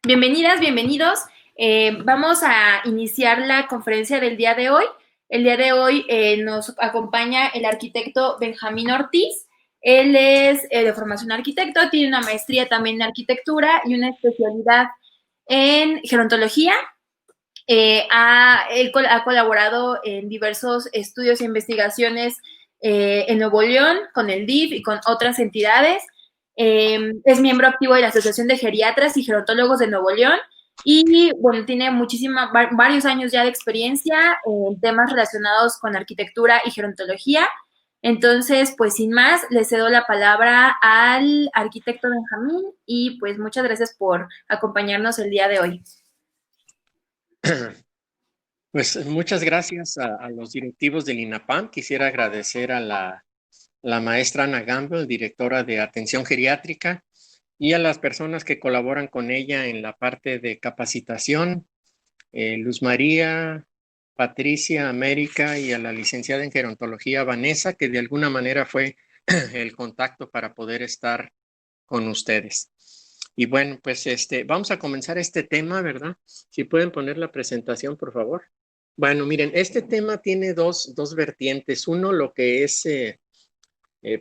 Bienvenidas, bienvenidos. Vamos a iniciar la conferencia del día de hoy. El día de hoy nos acompaña el arquitecto Benjamín Ortiz. Él es de formación arquitecto, tiene una maestría también en arquitectura y una especialidad en gerontología. Él ha colaborado en diversos estudios e investigaciones en Nuevo León, con el DIF y con otras entidades. Es miembro activo de la Asociación de Geriatras y Gerontólogos de Nuevo León y, bueno, tiene varios años ya de experiencia en temas relacionados con arquitectura y gerontología. Entonces, pues sin más, le cedo la palabra al arquitecto Benjamín y pues muchas gracias por acompañarnos el día de hoy. Pues muchas gracias a los directivos del INAPAM. Quisiera agradecer a la maestra Ana Gamble, directora de Atención Geriátrica, y a las personas que colaboran con ella en la parte de capacitación, Luz María, Patricia, América, y a la licenciada en gerontología Vanessa, que de alguna manera fue el contacto para poder estar con ustedes. Y bueno, pues vamos a comenzar este tema, ¿verdad? Si pueden poner la presentación, por favor. Bueno, miren, este tema tiene dos vertientes. Uno, lo que es,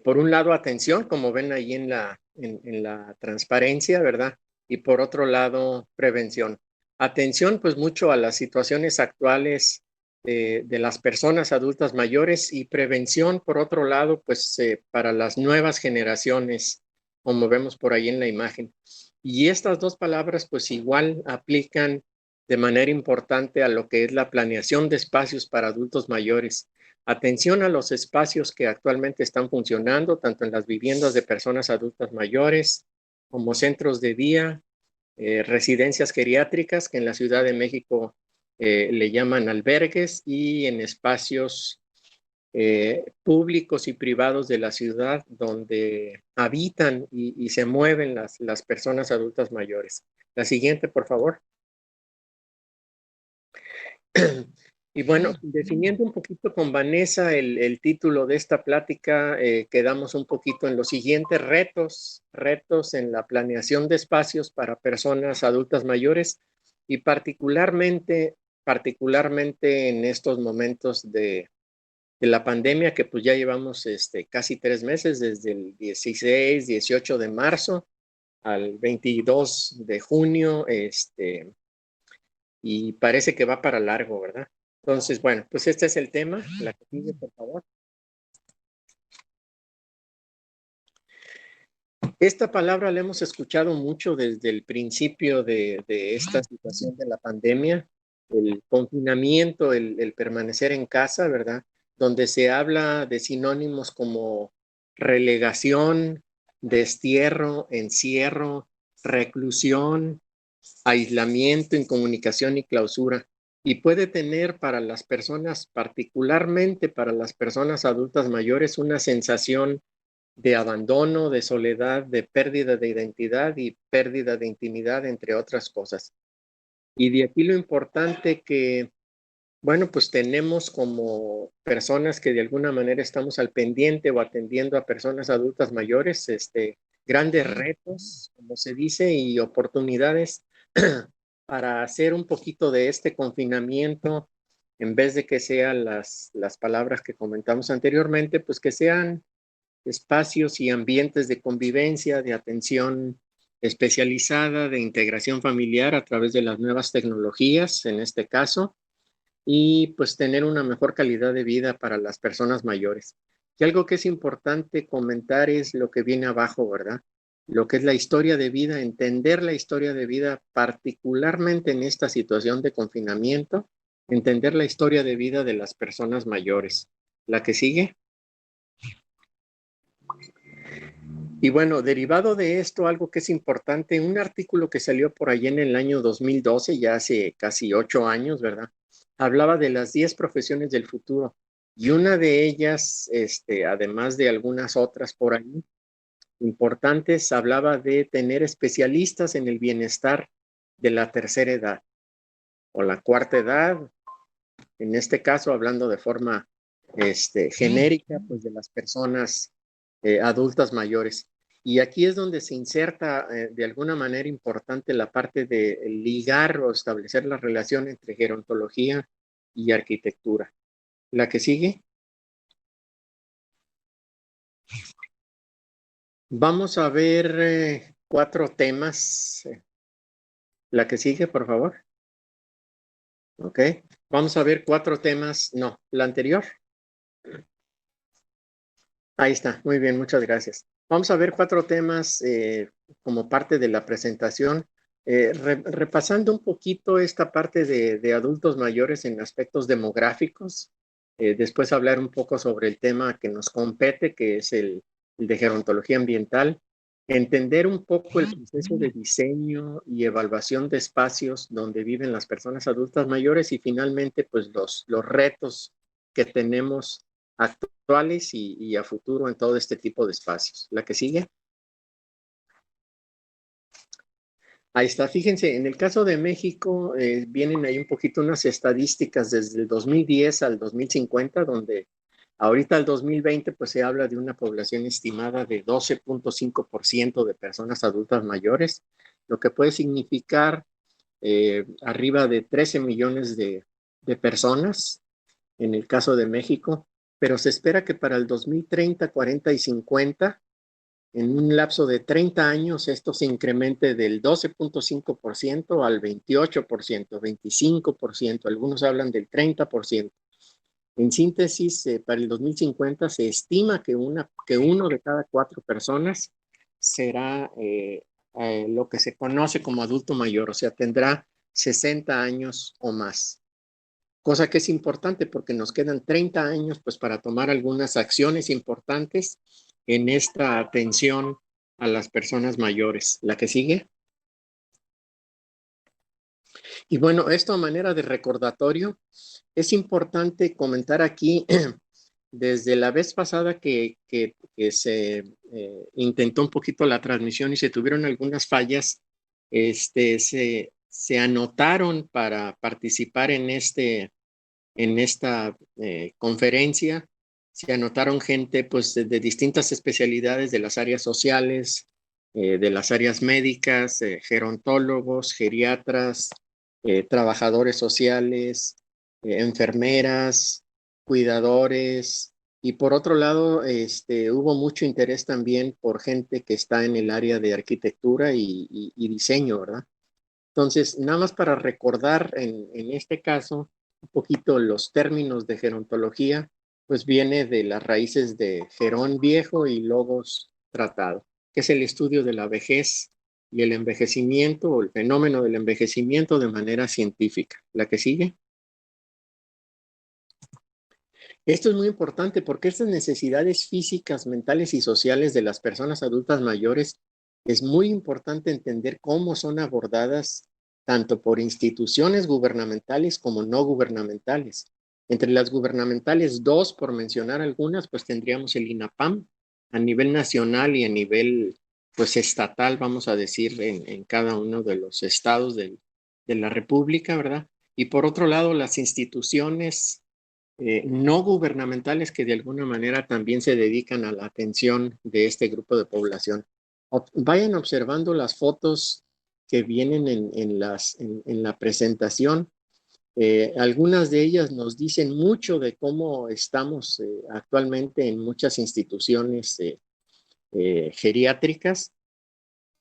por un lado, atención, como ven ahí en la transparencia, ¿verdad? Y por otro lado, prevención. Atención, pues mucho a las situaciones actuales de las personas adultas mayores, y prevención, por otro lado, pues para las nuevas generaciones, como vemos por ahí en la imagen. Y estas dos palabras, pues igual aplican de manera importante a lo que es la planeación de espacios para adultos mayores. Atención a los espacios que actualmente están funcionando, tanto en las viviendas de personas adultas mayores como centros de día, residencias geriátricas, que en la Ciudad de México le llaman albergues, y en espacios públicos y privados de la ciudad donde habitan y se mueven las personas adultas mayores. La siguiente, por favor. Y bueno, definiendo un poquito con Vanessa el título de esta plática, quedamos un poquito en los siguientes retos en la planeación de espacios para personas adultas mayores, y particularmente en estos momentos de la pandemia, que pues ya llevamos casi 3 meses, desde el 16, 18 de marzo al 22 de junio, y parece que va para largo, ¿verdad? Entonces, bueno, pues este es el tema. La que sigue, por favor. Esta palabra la hemos escuchado mucho desde el principio de esta situación de la pandemia, el confinamiento, el permanecer en casa, ¿verdad? Donde se habla de sinónimos como relegación, destierro, encierro, reclusión, aislamiento, incomunicación y clausura. Y puede tener para las personas, particularmente para las personas adultas mayores, una sensación de abandono, de soledad, de pérdida de identidad y pérdida de intimidad, entre otras cosas. Y de aquí lo importante que, bueno, pues tenemos como personas que de alguna manera estamos al pendiente o atendiendo a personas adultas mayores, grandes retos, como se dice, y oportunidades para hacer un poquito de este confinamiento, en vez de que sean las palabras que comentamos anteriormente, pues que sean espacios y ambientes de convivencia, de atención especializada, de integración familiar a través de las nuevas tecnologías, en este caso, y pues tener una mejor calidad de vida para las personas mayores. Y algo que es importante comentar es lo que viene abajo, ¿verdad? Lo que es la historia de vida, entender la historia de vida, particularmente en esta situación de confinamiento, entender la historia de vida de las personas mayores. La que sigue. Y bueno, derivado de esto, algo que es importante, un artículo que salió por ahí en el año 2012, ya hace casi 8 años, ¿verdad? Hablaba de las 10 profesiones del futuro, y una de ellas, además de algunas otras por ahí importantes, hablaba de tener especialistas en el bienestar de la tercera edad o la cuarta edad, en este caso hablando de forma genérica, pues de las personas adultas mayores. Y aquí es donde se inserta de alguna manera importante la parte de ligar o establecer la relación entre gerontología y arquitectura. La que sigue. Vamos a ver 4 temas. La que sigue, por favor. Ok. Vamos a ver 4 temas. No, la anterior. Ahí está. Muy bien, muchas gracias. Vamos a ver 4 temas como parte de la presentación. Repasando un poquito esta parte de adultos mayores en aspectos demográficos. Después hablar un poco sobre el tema que nos compete, que es el de gerontología ambiental. Entender un poco el proceso de diseño y evaluación de espacios donde viven las personas adultas mayores y finalmente pues los retos que tenemos actuales y a futuro en todo este tipo de espacios. La que sigue. Ahí está, fíjense, en el caso de México vienen ahí un poquito unas estadísticas desde el 2010 al 2050, donde ahorita al 2020 pues se habla de una población estimada de 12.5% de personas adultas mayores, lo que puede significar arriba de 13 millones de personas en el caso de México, pero se espera que para el 2030, 40 y 50, en un lapso de 30 años, esto se incremente del 12.5% al 28%, 25%, algunos hablan del 30%. En síntesis, para el 2050 se estima que uno de cada 4 personas será lo que se conoce como adulto mayor, o sea, tendrá 60 años o más. Cosa que es importante porque nos quedan 30 años pues para tomar algunas acciones importantes en esta atención a las personas mayores. La que sigue. Y bueno, esto a manera de recordatorio, es importante comentar aquí, desde la vez pasada que se intentó un poquito la transmisión y se tuvieron algunas fallas, se anotaron para participar en esta conferencia. Se anotaron gente pues de distintas especialidades de las áreas sociales, de las áreas médicas, gerontólogos, geriatras, trabajadores sociales, enfermeras, cuidadores. Y por otro lado, hubo mucho interés también por gente que está en el área de arquitectura y diseño, ¿verdad? Entonces, nada más para recordar en este caso un poquito los términos de gerontología, pues viene de las raíces de gerón viejo y logos tratado, que es el estudio de la vejez y el envejecimiento o el fenómeno del envejecimiento de manera científica. La que sigue. Esto es muy importante porque estas necesidades físicas, mentales y sociales de las personas adultas mayores es muy importante entender cómo son abordadas tanto por instituciones gubernamentales como no gubernamentales. Entre las gubernamentales, dos, por mencionar algunas, pues tendríamos el INAPAM a nivel nacional y a nivel pues estatal, vamos a decir, en cada uno de los estados de la República, ¿verdad? Y por otro lado, las instituciones no gubernamentales que de alguna manera también se dedican a la atención de este grupo de población. Vayan observando las fotos que vienen en la presentación. Algunas de ellas nos dicen mucho de cómo estamos actualmente en muchas instituciones geriátricas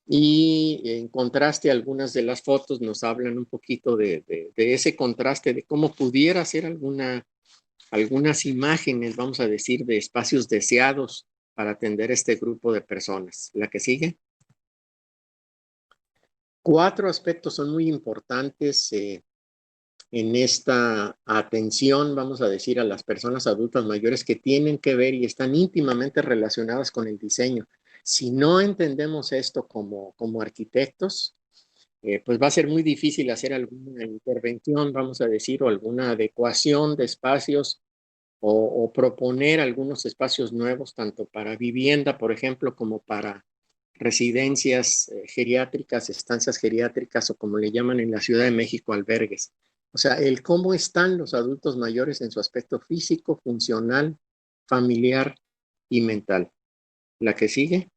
y en contraste algunas de las fotos nos hablan un poquito de ese contraste, de cómo pudiera ser algunas imágenes, vamos a decir, de espacios deseados para atender a este grupo de personas. La que sigue. 4 aspectos son muy importantes en esta atención, vamos a decir, a las personas adultas mayores que tienen que ver y están íntimamente relacionadas con el diseño. Si no entendemos esto como arquitectos, pues va a ser muy difícil hacer alguna intervención, vamos a decir, o alguna adecuación de espacios o proponer algunos espacios nuevos, tanto para vivienda, por ejemplo, como para residencias geriátricas, estancias geriátricas o como le llaman en la Ciudad de México, albergues. O sea, el cómo están los adultos mayores en su aspecto físico, funcional, familiar y mental. La que sigue.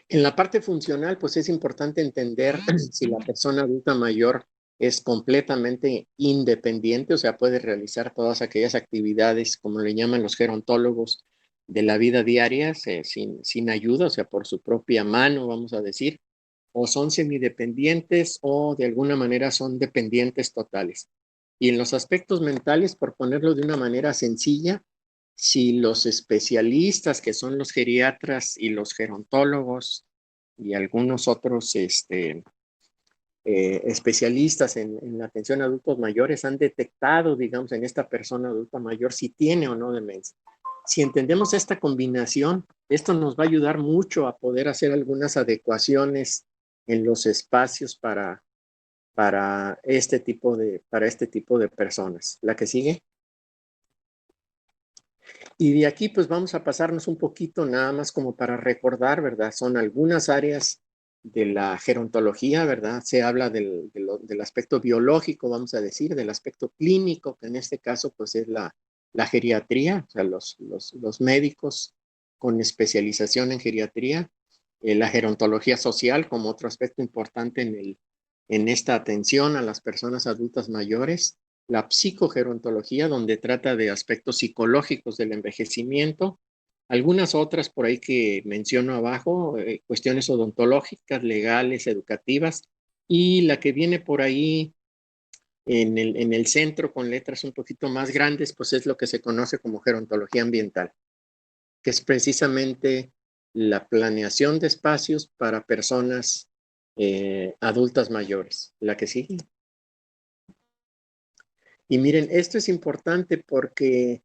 En la parte funcional, pues es importante entender si la persona adulta mayor es completamente independiente, o sea, puede realizar todas aquellas actividades, como le llaman los gerontólogos, de la vida diaria, sin ayuda, o sea, por su propia mano, vamos a decir, o son semidependientes o de alguna manera son dependientes totales. Y en los aspectos mentales, por ponerlo de una manera sencilla, si los especialistas, que son los geriatras y los gerontólogos y algunos otros especialistas en la atención a adultos mayores, han detectado, digamos, en esta persona adulta mayor si tiene o no demencia. Si entendemos esta combinación, esto nos va a ayudar mucho a poder hacer algunas adecuaciones en los espacios para para este tipo de personas. La que sigue. Y de aquí pues vamos a pasarnos un poquito nada más como para recordar, ¿verdad? Son algunas áreas de la gerontología, ¿verdad? Se habla del aspecto biológico, vamos a decir, del aspecto clínico, que en este caso pues es la geriatría, o sea, los médicos con especialización en geriatría, la gerontología social como otro aspecto importante en esta atención a las personas adultas mayores, la psicogerontología, donde trata de aspectos psicológicos del envejecimiento, algunas otras por ahí que menciono abajo, cuestiones odontológicas, legales, educativas, y la que viene por ahí en el centro con letras un poquito más grandes, pues es lo que se conoce como gerontología ambiental, que es precisamente la planeación de espacios para personas adultas mayores. La que sigue. Y miren, esto es importante porque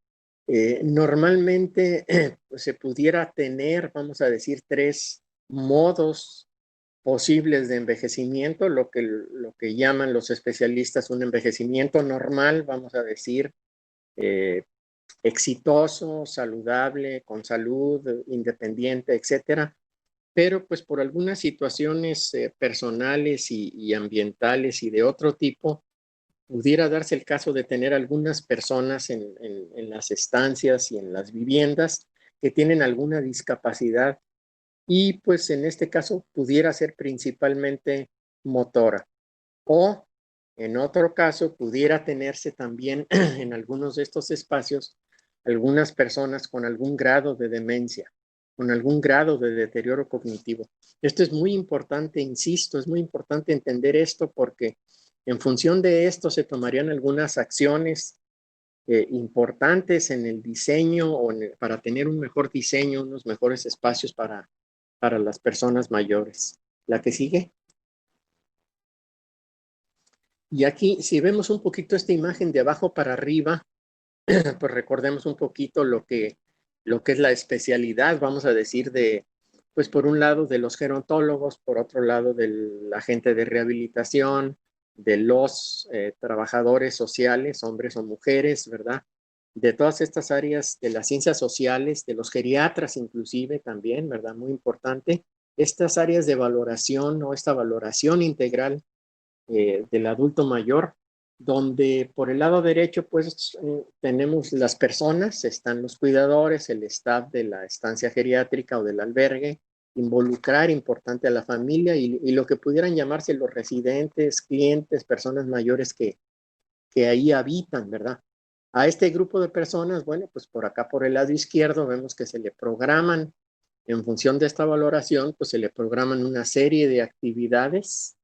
normalmente pues, se pudiera tener, vamos a decir, tres modos posibles de envejecimiento, lo que llaman los especialistas un envejecimiento normal, vamos a decir, eh, exitoso, saludable, con salud, independiente, etcétera. Pero pues por algunas situaciones personales y ambientales y de otro tipo, pudiera darse el caso de tener algunas personas en las estancias y en las viviendas que tienen alguna discapacidad y pues en este caso pudiera ser principalmente motora o en otro caso pudiera tenerse también en algunos de estos espacios algunas personas con algún grado de demencia, con algún grado de deterioro cognitivo. Esto es muy importante, insisto, es muy importante entender esto porque en función de esto se tomarían algunas acciones importantes en el diseño para tener un mejor diseño, unos mejores espacios para las personas mayores. La que sigue. Y aquí, si vemos un poquito esta imagen de abajo para arriba, pues recordemos un poquito lo que es la especialidad, vamos a decir, pues por un lado de los gerontólogos, por otro lado de la gente de rehabilitación, de los trabajadores sociales, hombres o mujeres, ¿verdad? De todas estas áreas de las ciencias sociales, de los geriatras inclusive también, ¿verdad? Muy importante. Estas áreas de valoración o esta valoración integral del adulto mayor, donde por el lado derecho pues tenemos las personas, están los cuidadores, el staff de la estancia geriátrica o del albergue, involucrar importante a la familia y lo que pudieran llamarse los residentes, clientes, personas mayores que ahí habitan, ¿verdad? A este grupo de personas, bueno, pues por acá por el lado izquierdo vemos que se le programan, en función de esta valoración, pues se le programan una serie de actividades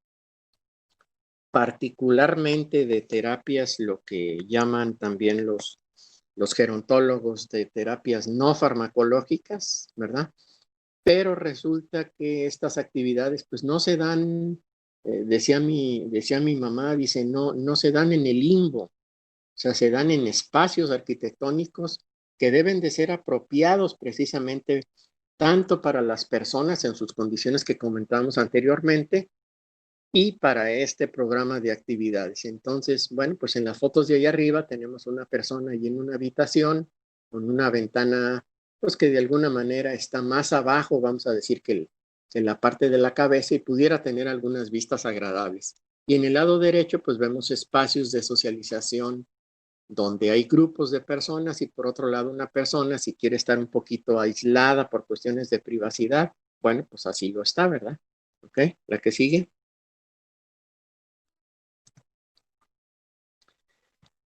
particularmente de terapias, lo que llaman también los gerontólogos de terapias no farmacológicas, ¿verdad? Pero resulta que estas actividades pues no se dan, decía mi mamá, dice, no se dan en el limbo, o sea, se dan en espacios arquitectónicos que deben de ser apropiados precisamente tanto para las personas en sus condiciones que comentábamos anteriormente, y para este programa de actividades. Entonces, bueno, pues en las fotos de ahí arriba tenemos una persona allí en una habitación con una ventana, pues que de alguna manera está más abajo, vamos a decir, que la parte de la cabeza y pudiera tener algunas vistas agradables. Y en el lado derecho, pues vemos espacios de socialización donde hay grupos de personas y por otro lado una persona, si quiere estar un poquito aislada por cuestiones de privacidad, Bueno, pues así lo está, ¿verdad? ¿Ok? La que sigue.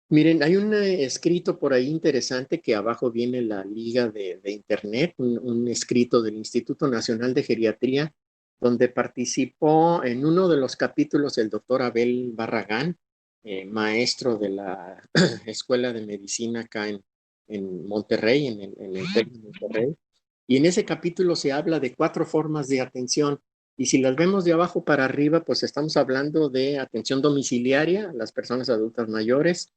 Miren, hay un escrito por ahí interesante que abajo viene la liga de internet, un escrito del Instituto Nacional de Geriatría, donde participó en uno de los capítulos el doctor Abel Barragán, maestro de la Escuela de Medicina acá en Monterrey, en el TEC de Monterrey. Y en ese capítulo se habla de 4 formas de atención. Y si las vemos de abajo para arriba, pues estamos hablando de atención domiciliaria a las personas adultas mayores.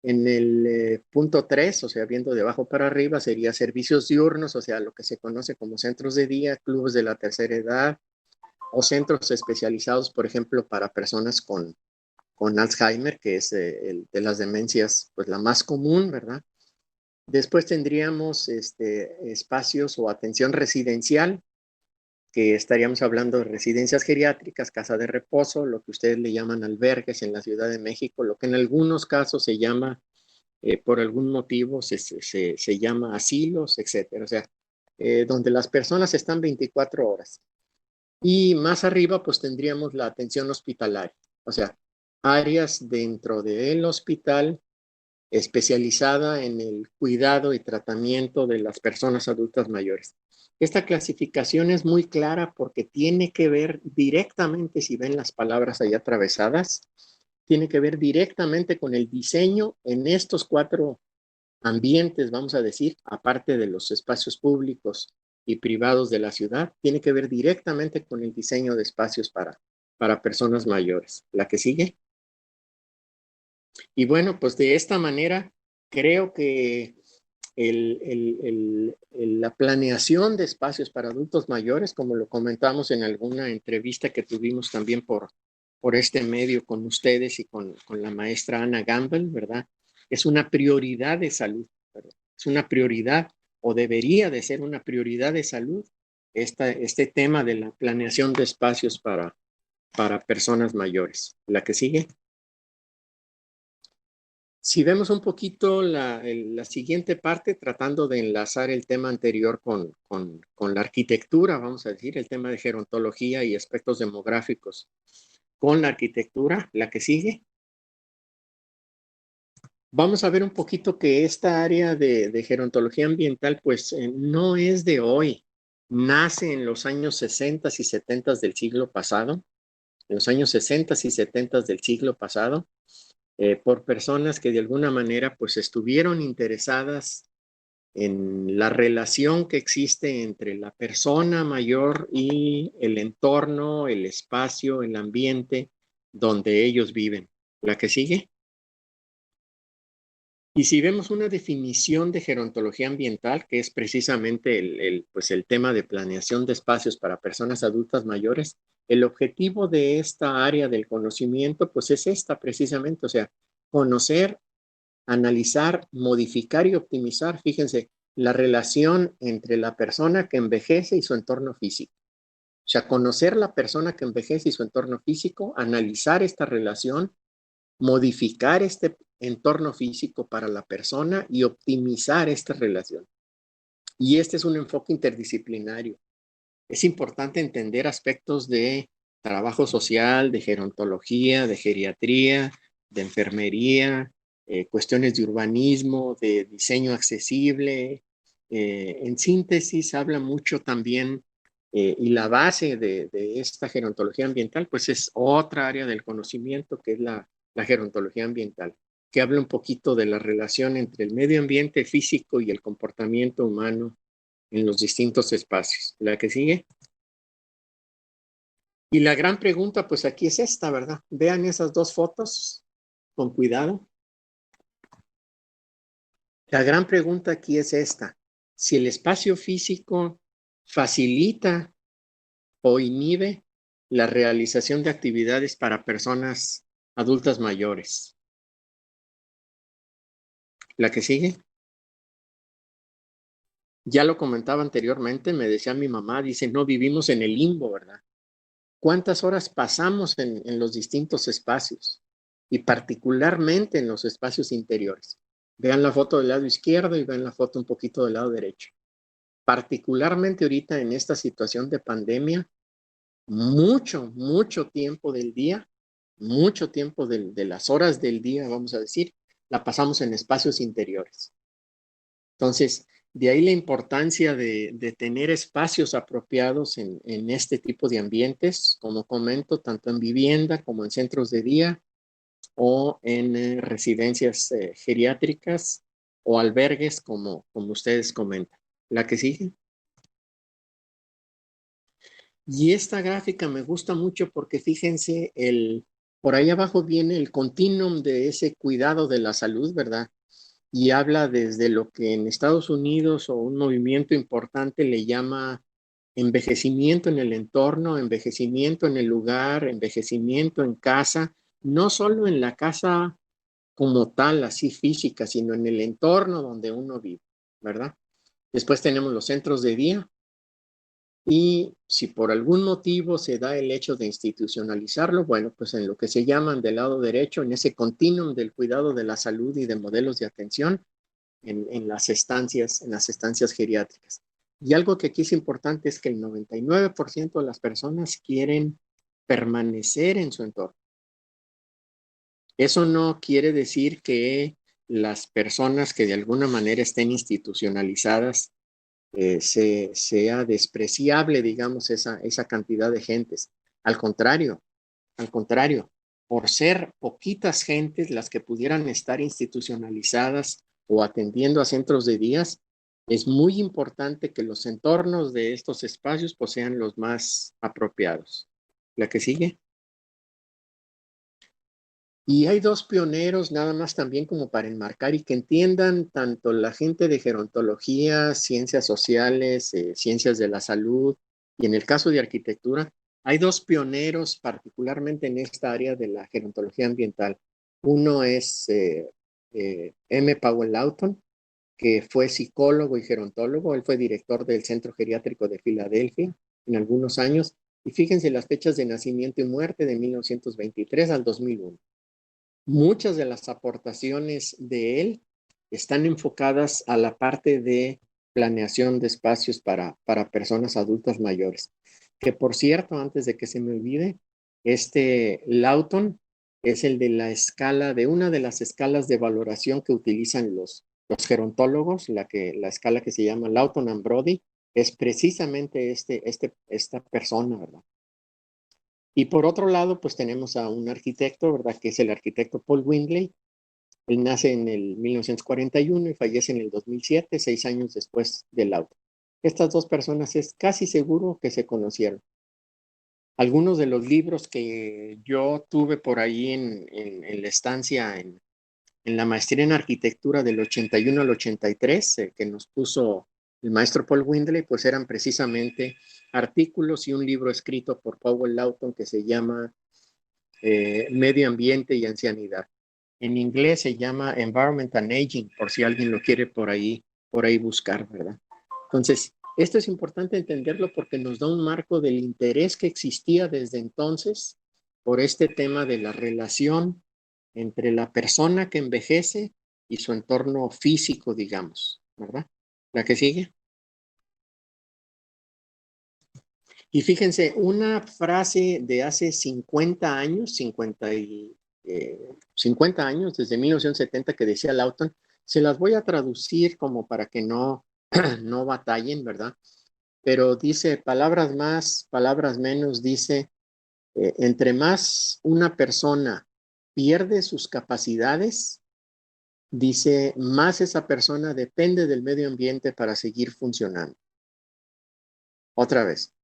En el punto 3, o sea, viendo de abajo para arriba, sería servicios diurnos, o sea, lo que se conoce como centros de día, clubes de la tercera edad o centros especializados, por ejemplo, para personas con Alzheimer, que es el de las demencias, pues la más común, ¿verdad? Después tendríamos espacios o atención residencial, que estaríamos hablando de residencias geriátricas, casa de reposo, lo que ustedes le llaman albergues en la Ciudad de México, lo que en algunos casos se llama por algún motivo se llama asilos, etcétera. O sea, donde las personas están 24 horas. Y más arriba, pues tendríamos la atención hospitalaria, o sea, áreas dentro del hospital especializada en el cuidado y tratamiento de las personas adultas mayores. Esta clasificación es muy clara porque tiene que ver directamente, si ven las palabras ahí atravesadas, tiene que ver directamente con el diseño en estos 4 ambientes, vamos a decir, aparte de los espacios públicos y privados de la ciudad, tiene que ver directamente con el diseño de espacios para personas mayores. La que sigue. Y bueno, pues de esta manera creo que la planeación de espacios para adultos mayores, como lo comentamos en alguna entrevista que tuvimos también por este medio con ustedes y con la maestra Ana Gamble, ¿verdad? Es una prioridad de salud, ¿verdad? Es una prioridad o debería de ser una prioridad de salud este tema de la planeación de espacios para personas mayores. La que sigue. Si vemos un poquito la siguiente parte, tratando de enlazar el tema anterior con la arquitectura, vamos a decir, el tema de gerontología y aspectos demográficos con la arquitectura, la que sigue, vamos a ver un poquito que esta área de gerontología ambiental, pues no es de hoy, nace en los años 60 y 70 del siglo pasado, en los años 60 y 70 del siglo pasado, por personas que de alguna manera pues estuvieron interesadas en la relación que existe entre la persona mayor y el entorno, el espacio, el ambiente donde ellos viven. La que sigue. Y si vemos una definición de gerontología ambiental, que es precisamente pues el tema de planeación de espacios para personas adultas mayores, el objetivo de esta área del conocimiento, pues es esta precisamente, o sea, conocer, analizar, modificar y optimizar, fíjense, la relación entre la persona que envejece y su entorno físico. O sea, conocer la persona que envejece y su entorno físico, analizar esta relación, modificar este entorno físico para la persona y optimizar esta relación. Y este es un enfoque interdisciplinario. Es importante entender aspectos de trabajo social, de gerontología, de geriatría, de enfermería, cuestiones de urbanismo, de diseño accesible. En síntesis, habla mucho también, y la base de esta gerontología ambiental, pues es otra área del conocimiento que es la gerontología ambiental, que habla un poquito de la relación entre el medio ambiente físico y el comportamiento humano en los distintos espacios. La que sigue. Y la gran pregunta, pues aquí es esta, ¿verdad? Vean esas 2 fotos con cuidado. La gran pregunta aquí es esta. Si el espacio físico facilita o inhibe la realización de actividades para personas adultas mayores. La que sigue. Ya lo comentaba anteriormente, me decía mi mamá, dice, no vivimos en el limbo, ¿verdad? ¿Cuántas horas pasamos en los distintos espacios? Y particularmente en los espacios interiores. Vean la foto del lado izquierdo y vean la foto un poquito del lado derecho. particularmente ahorita en esta situación de pandemia, mucho tiempo del día, mucho tiempo de las horas del día, vamos a decir, la pasamos en espacios interiores. Entonces, de ahí la importancia de tener espacios apropiados en este tipo de ambientes, como comento, tanto en vivienda como en centros de día o en residencias geriátricas o albergues, como ustedes comentan. La que sigue. Y esta gráfica me gusta mucho porque fíjense, por ahí abajo viene el continuum de ese cuidado de la salud, ¿verdad? Y habla desde lo que en Estados Unidos o un movimiento importante le llama envejecimiento en el entorno, envejecimiento en el lugar, envejecimiento en casa, no solo en la casa como tal, así física, sino en el entorno donde uno vive, ¿verdad? Después tenemos los centros de día, y si por algún motivo se da el hecho de institucionalizarlo, bueno, pues en lo que se llaman del lado derecho, en ese continuum del cuidado de la salud y de modelos de atención en las estancias geriátricas. Y algo que aquí es importante es que el 99% de las personas quieren permanecer en su entorno. Eso no quiere decir que las personas que de alguna manera estén institucionalizadas sea despreciable, digamos, esa cantidad de gentes. Al contrario, por ser poquitas gentes las que pudieran estar institucionalizadas o atendiendo a centros de días, es muy importante que los entornos de estos espacios pues, sean los más apropiados. La que sigue. Y hay dos pioneros nada más también como para enmarcar y que entiendan tanto la gente de gerontología, ciencias sociales, ciencias de la salud y en el caso de arquitectura, hay dos pioneros particularmente en esta área de la gerontología ambiental. Uno es M. Powell Lawton, que fue psicólogo y gerontólogo. Él fue director del Centro Geriátrico de Filadelfia en algunos años. Y fíjense las fechas de nacimiento y muerte de 1923 al 2001. Muchas de las aportaciones de él están enfocadas a la parte de planeación de espacios para personas adultas mayores. Que por cierto, antes de que se me olvide, este Lawton es el de la escala, de una de las escalas de valoración que utilizan los gerontólogos, la escala que se llama Lawton and Brody, es precisamente esta persona, ¿verdad? Y por otro lado, pues tenemos a un arquitecto, ¿verdad? Que es el arquitecto Paul Windley. Él nace en el 1941 y fallece en el 2007, 6 años después del auto. Estas dos personas es casi seguro que se conocieron. Algunos de los libros que yo tuve por ahí en la estancia, en la maestría en arquitectura del 81 al 83, que nos puso el maestro Paul Windley, pues eran precisamente artículos y un libro escrito por Powell Lawton que se llama Medio Ambiente y Ancianidad. En inglés se llama Environment and Aging, por si alguien lo quiere por ahí buscar, ¿verdad? Entonces, esto es importante entenderlo porque nos da un marco del interés que existía desde entonces por este tema de la relación entre la persona que envejece y su entorno físico, digamos, ¿verdad? La que sigue. Y fíjense, una frase de hace 50 años, 50 años, desde 1970 que decía Lawton, se las voy a traducir como para que no, no batallen, ¿verdad? Pero dice, palabras más, palabras menos, dice, entre más una persona pierde sus capacidades, dice, más esa persona depende del medio ambiente para seguir funcionando. Otra vez,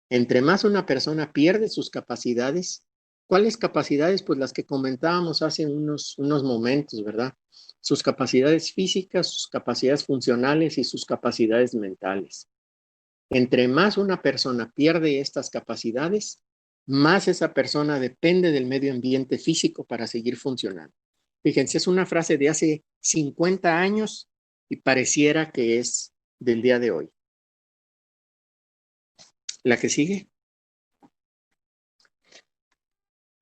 entre más una persona pierde sus capacidades, ¿cuáles capacidades? Pues las que comentábamos hace unos momentos, ¿verdad? Sus capacidades físicas, sus capacidades funcionales y sus capacidades mentales. Entre más una persona pierde estas capacidades, más esa persona depende del medio ambiente físico para seguir funcionando. Fíjense, es una frase de hace 50 años y pareciera que es del día de hoy. La que sigue.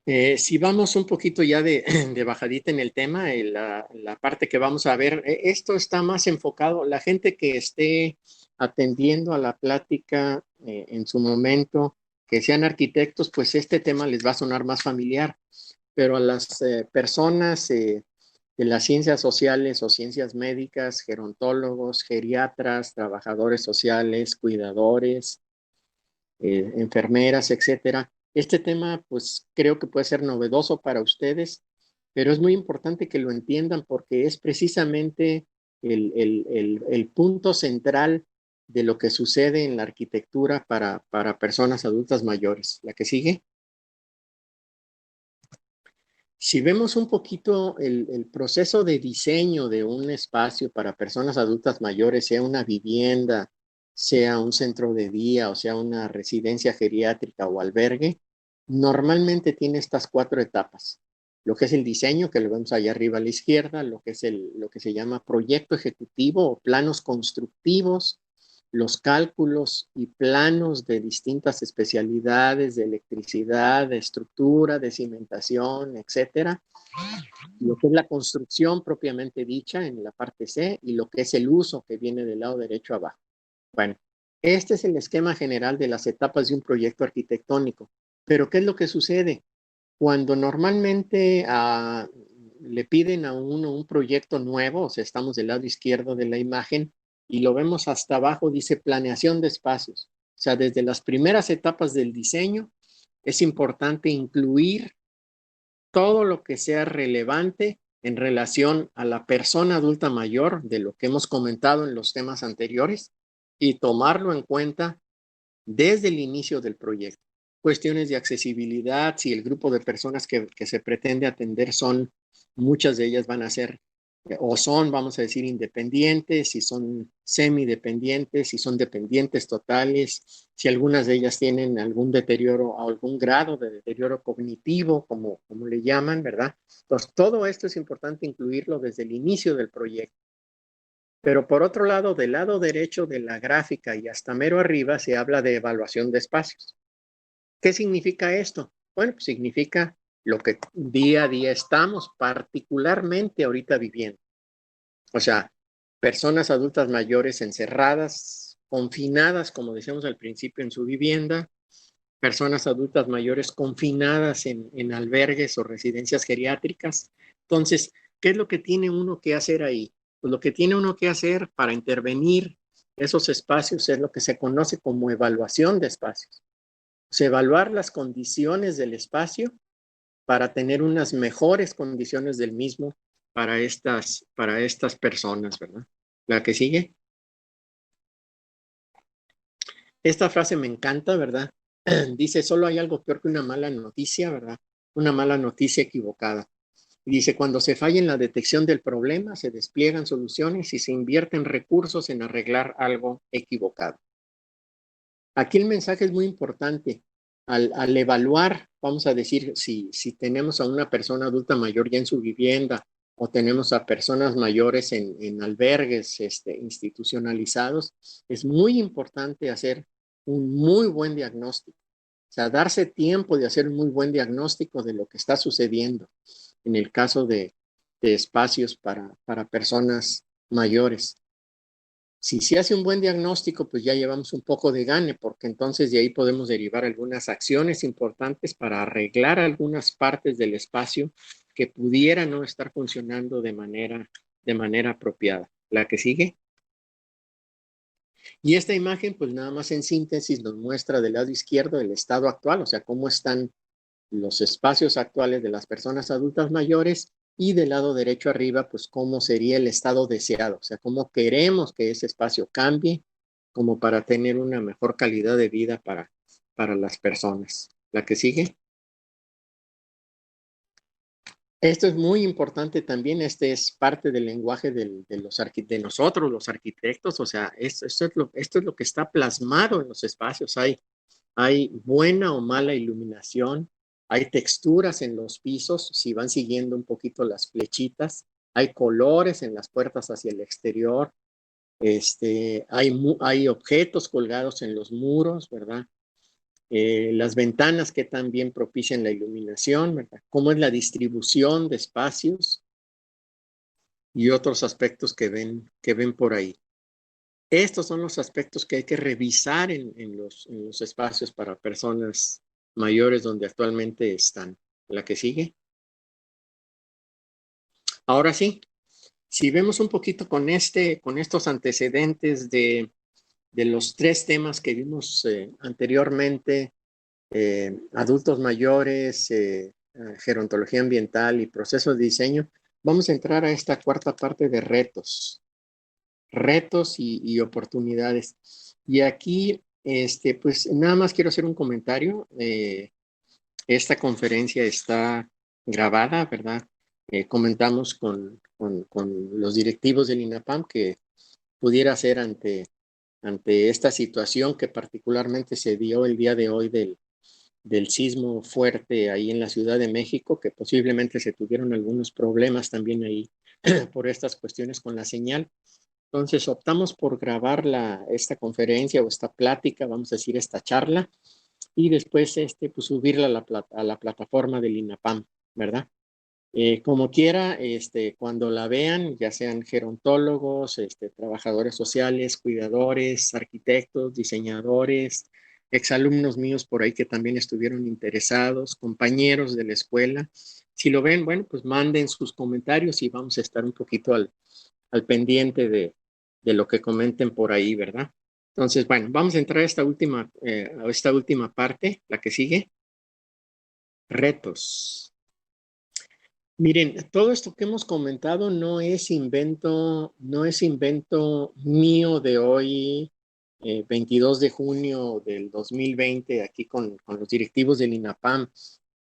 Si vamos un poquito ya de bajadita en el tema, la parte que vamos a ver, esto está más enfocado, la gente que esté atendiendo a la plática en su momento, que sean arquitectos, pues este tema les va a sonar más familiar, pero a las personas de las ciencias sociales o ciencias médicas, gerontólogos, geriatras, trabajadores sociales, cuidadores, enfermeras, etcétera. Este tema, pues creo que puede ser novedoso para ustedes, pero es muy importante que lo entiendan porque es precisamente el punto central de lo que sucede en la arquitectura para personas adultas mayores. ¿La que sigue? Si vemos un poquito el proceso de diseño de un espacio para personas adultas mayores, sea una vivienda, sea un centro de día, o sea una residencia geriátrica o albergue, normalmente tiene estas 4 etapas. Lo que es el diseño, que lo vemos allá arriba a la izquierda, lo que es lo que se llama proyecto ejecutivo o planos constructivos, los cálculos y planos de distintas especialidades de electricidad, de estructura, de cimentación, etcétera. Lo que es la construcción propiamente dicha en la parte C y lo que es el uso que viene del lado derecho abajo. Bueno, este es el esquema general de las etapas de un proyecto arquitectónico. Pero ¿qué es lo que sucede? Cuando normalmente le piden a uno un proyecto nuevo, o sea, estamos del lado izquierdo de la imagen y lo vemos hasta abajo, dice planeación de espacios. O sea, desde las primeras etapas del diseño es importante incluir todo lo que sea relevante en relación a la persona adulta mayor de lo que hemos comentado en los temas anteriores y tomarlo en cuenta desde el inicio del proyecto. Cuestiones de accesibilidad, si el grupo de personas que se pretende atender muchas de ellas van a ser o son, vamos a decir, independientes, si son semidependientes, si son dependientes totales, si algunas de ellas tienen algún deterioro o algún grado de deterioro cognitivo, como le llaman, ¿verdad? Entonces, todo esto es importante incluirlo desde el inicio del proyecto. Pero por otro lado, del lado derecho de la gráfica y hasta mero arriba se habla de evaluación de espacios. ¿Qué significa esto? Bueno, pues significa lo que día a día estamos particularmente ahorita viviendo. O sea, personas adultas mayores encerradas, confinadas, como decíamos al principio, en su vivienda, personas adultas mayores confinadas en albergues o residencias geriátricas. Entonces, ¿qué es lo que tiene uno que hacer ahí? Pues lo que tiene uno que hacer para intervenir esos espacios es lo que se conoce como evaluación de espacios. O sea, evaluar las condiciones del espacio para tener unas mejores condiciones del mismo para estas personas, ¿verdad? La que sigue. Esta frase me encanta, ¿verdad? Dice, solo hay algo peor que una mala noticia, ¿verdad? Una mala noticia equivocada. Y dice, cuando se falla en la detección del problema, se despliegan soluciones y se invierten recursos en arreglar algo equivocado. Aquí el mensaje es muy importante. Al evaluar, vamos a decir, si tenemos a una persona adulta mayor ya en su vivienda o tenemos a personas mayores en albergues institucionalizados, es muy importante hacer un muy buen diagnóstico. O sea, darse tiempo de hacer un muy buen diagnóstico de lo que está sucediendo en el caso de espacios para personas mayores. Si se hace un buen diagnóstico, pues ya llevamos un poco de gane, porque entonces de ahí podemos derivar algunas acciones importantes para arreglar algunas partes del espacio que pudieran no estar funcionando de manera apropiada. La que sigue. Y esta imagen, pues nada más en síntesis, nos muestra del lado izquierdo el estado actual, o sea, cómo están los espacios actuales de las personas adultas mayores y del lado derecho arriba, pues cómo sería el estado deseado, o sea, cómo queremos que ese espacio cambie como para tener una mejor calidad de vida para las personas. La que sigue. Esto es muy importante también, este es parte del lenguaje de nosotros, los arquitectos, o sea, esto es lo que está plasmado en los espacios. Hay buena o mala iluminación, hay texturas en los pisos, si van siguiendo un poquito las flechitas, hay colores en las puertas hacia el exterior, hay objetos colgados en los muros, ¿verdad? Las ventanas que también propician la iluminación, ¿verdad? Cómo es la distribución de espacios y otros aspectos que ven por ahí. Estos son los aspectos que hay que revisar en los espacios para personas mayores donde actualmente están. La que sigue. Ahora sí, si vemos un poquito con estos antecedentes de los tres temas que vimos anteriormente, adultos mayores, gerontología ambiental y procesos de diseño, vamos a entrar a esta cuarta parte de retos y oportunidades. Y aquí, pues nada más quiero hacer un comentario. Esta conferencia está grabada, ¿verdad? Comentamos con los directivos del INAPAM que pudiera ser ante esta situación que particularmente se dio el día de hoy del sismo fuerte ahí en la Ciudad de México, que posiblemente se tuvieron algunos problemas también ahí por estas cuestiones con la señal. Entonces optamos por grabar esta conferencia o esta plática, vamos a decir esta charla, y después pues subirla a la plataforma del INAPAM, ¿verdad? Como quiera, cuando la vean, ya sean gerontólogos, trabajadores sociales, cuidadores, arquitectos, diseñadores, exalumnos míos por ahí que también estuvieron interesados, compañeros de la escuela. Si lo ven, bueno, pues manden sus comentarios y vamos a estar un poquito al pendiente de lo que comenten por ahí, ¿verdad? Entonces, bueno, vamos a entrar a esta última parte, la que sigue. Retos. Miren, todo esto que hemos comentado no es invento mío de hoy, 22 de junio del 2020, aquí con los directivos del INAPAM. O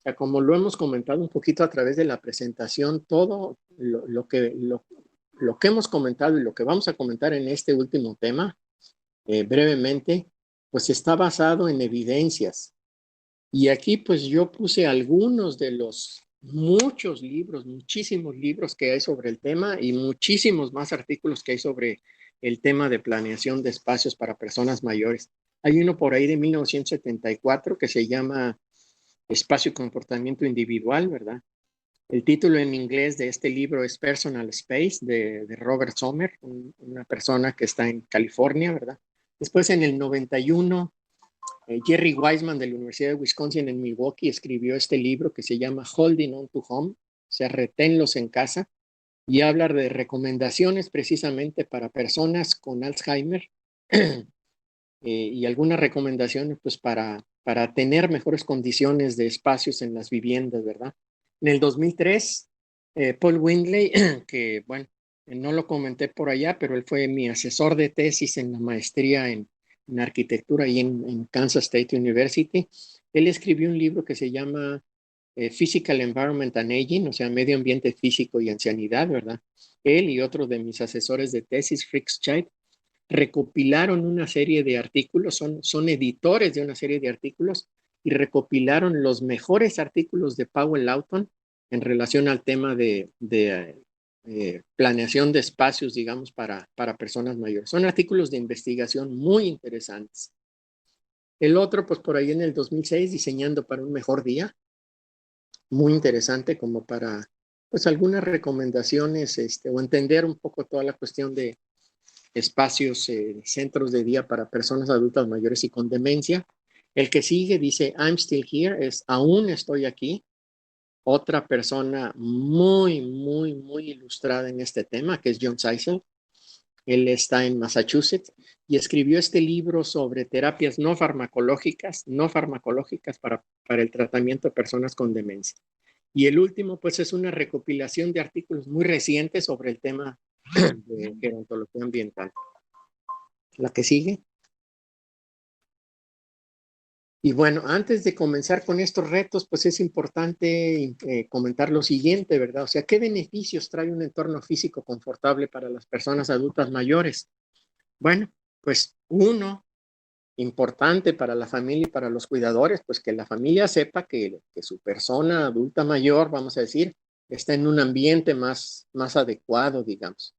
sea, como lo hemos comentado un poquito a través de la presentación, todo lo que hemos comentado y lo que vamos a comentar en este último tema, brevemente, pues está basado en evidencias. Y aquí pues yo puse algunos de los muchos libros, muchísimos libros que hay sobre el tema y muchísimos más artículos que hay sobre el tema de planeación de espacios para personas mayores. Hay uno por ahí de 1974 que se llama Espacio y Comportamiento Individual, ¿verdad? El título en inglés de este libro es Personal Space de Robert Sommer, una persona que está en California, ¿verdad? Después en el 91 Jerry Wiseman de la Universidad de Wisconsin en Milwaukee escribió este libro que se llama Holding on to Home, o sea, reténlos en casa, y habla de recomendaciones precisamente para personas con Alzheimer y algunas recomendaciones pues para tener mejores condiciones de espacios en las viviendas, ¿verdad? En el 2003, Paul Windley, que bueno, no lo comenté por allá, pero él fue mi asesor de tesis en la maestría en arquitectura y en Kansas State University. Él escribió un libro que se llama Physical Environment and Aging, o sea, medio ambiente físico y ancianidad, ¿verdad? Él y otro de mis asesores de tesis, Fritz Scheid, recopilaron una serie de artículos, son editores de una serie de artículos y recopilaron los mejores artículos de Powell Lawton en relación al tema de planeación de espacios, digamos, para personas mayores. Son artículos de investigación muy interesantes. El otro, pues por ahí en el 2006, Diseñando para un Mejor Día, muy interesante como para, pues algunas recomendaciones o entender un poco toda la cuestión de espacios, centros de día para personas adultas mayores y con demencia. El que sigue dice, I'm still here, es aún estoy aquí. Otra persona muy ilustrada en este tema, que es John Seisel. Él está en Massachusetts y escribió este libro sobre terapias no farmacológicas para el tratamiento de personas con demencia. Y el último, pues, es una recopilación de artículos muy recientes sobre el tema de gerontología ambiental. La que sigue. Y bueno, antes de comenzar con estos retos, pues es importante comentar lo siguiente, ¿verdad? O sea, ¿qué beneficios trae un entorno físico confortable para las personas adultas mayores? Bueno, pues uno, importante para la familia y para los cuidadores, pues que la familia sepa que su persona adulta mayor, vamos a decir, está en un ambiente más adecuado, digamos.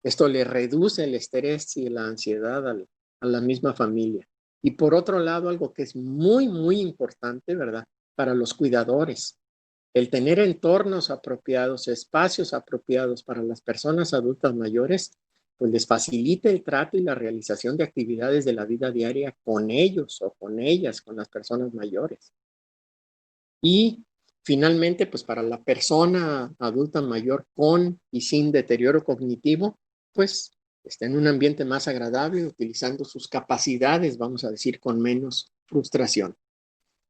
Esto le reduce el estrés y la ansiedad a la misma familia. Y por otro lado, algo que es muy importante, ¿verdad? Para los cuidadores, el tener entornos apropiados, espacios apropiados para las personas adultas mayores, pues les facilite el trato y la realización de actividades de la vida diaria con ellos o con ellas, con las personas mayores. Y finalmente, pues para la persona adulta mayor con y sin deterioro cognitivo, pues está en un ambiente más agradable, utilizando sus capacidades, vamos a decir, con menos frustración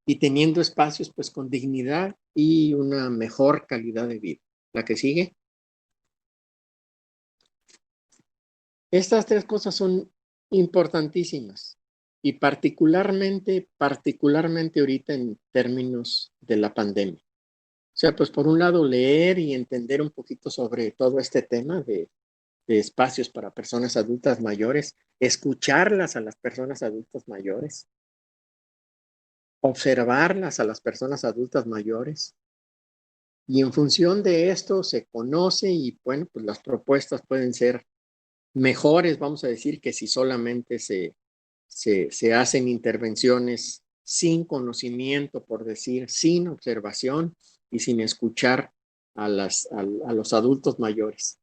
y teniendo espacios pues con dignidad y una mejor calidad de vida. La que sigue. Estas tres cosas son importantísimas y particularmente ahorita en términos de la pandemia. O sea, pues por un lado leer y entender un poquito sobre todo este tema de espacios para personas adultas mayores, escucharlas a las personas adultas mayores, observarlas a las personas adultas mayores. Y en función de esto se conoce y bueno, pues las propuestas pueden ser mejores, vamos a decir, que si solamente se hacen intervenciones sin conocimiento, por decir, sin observación y sin escuchar a los adultos mayores.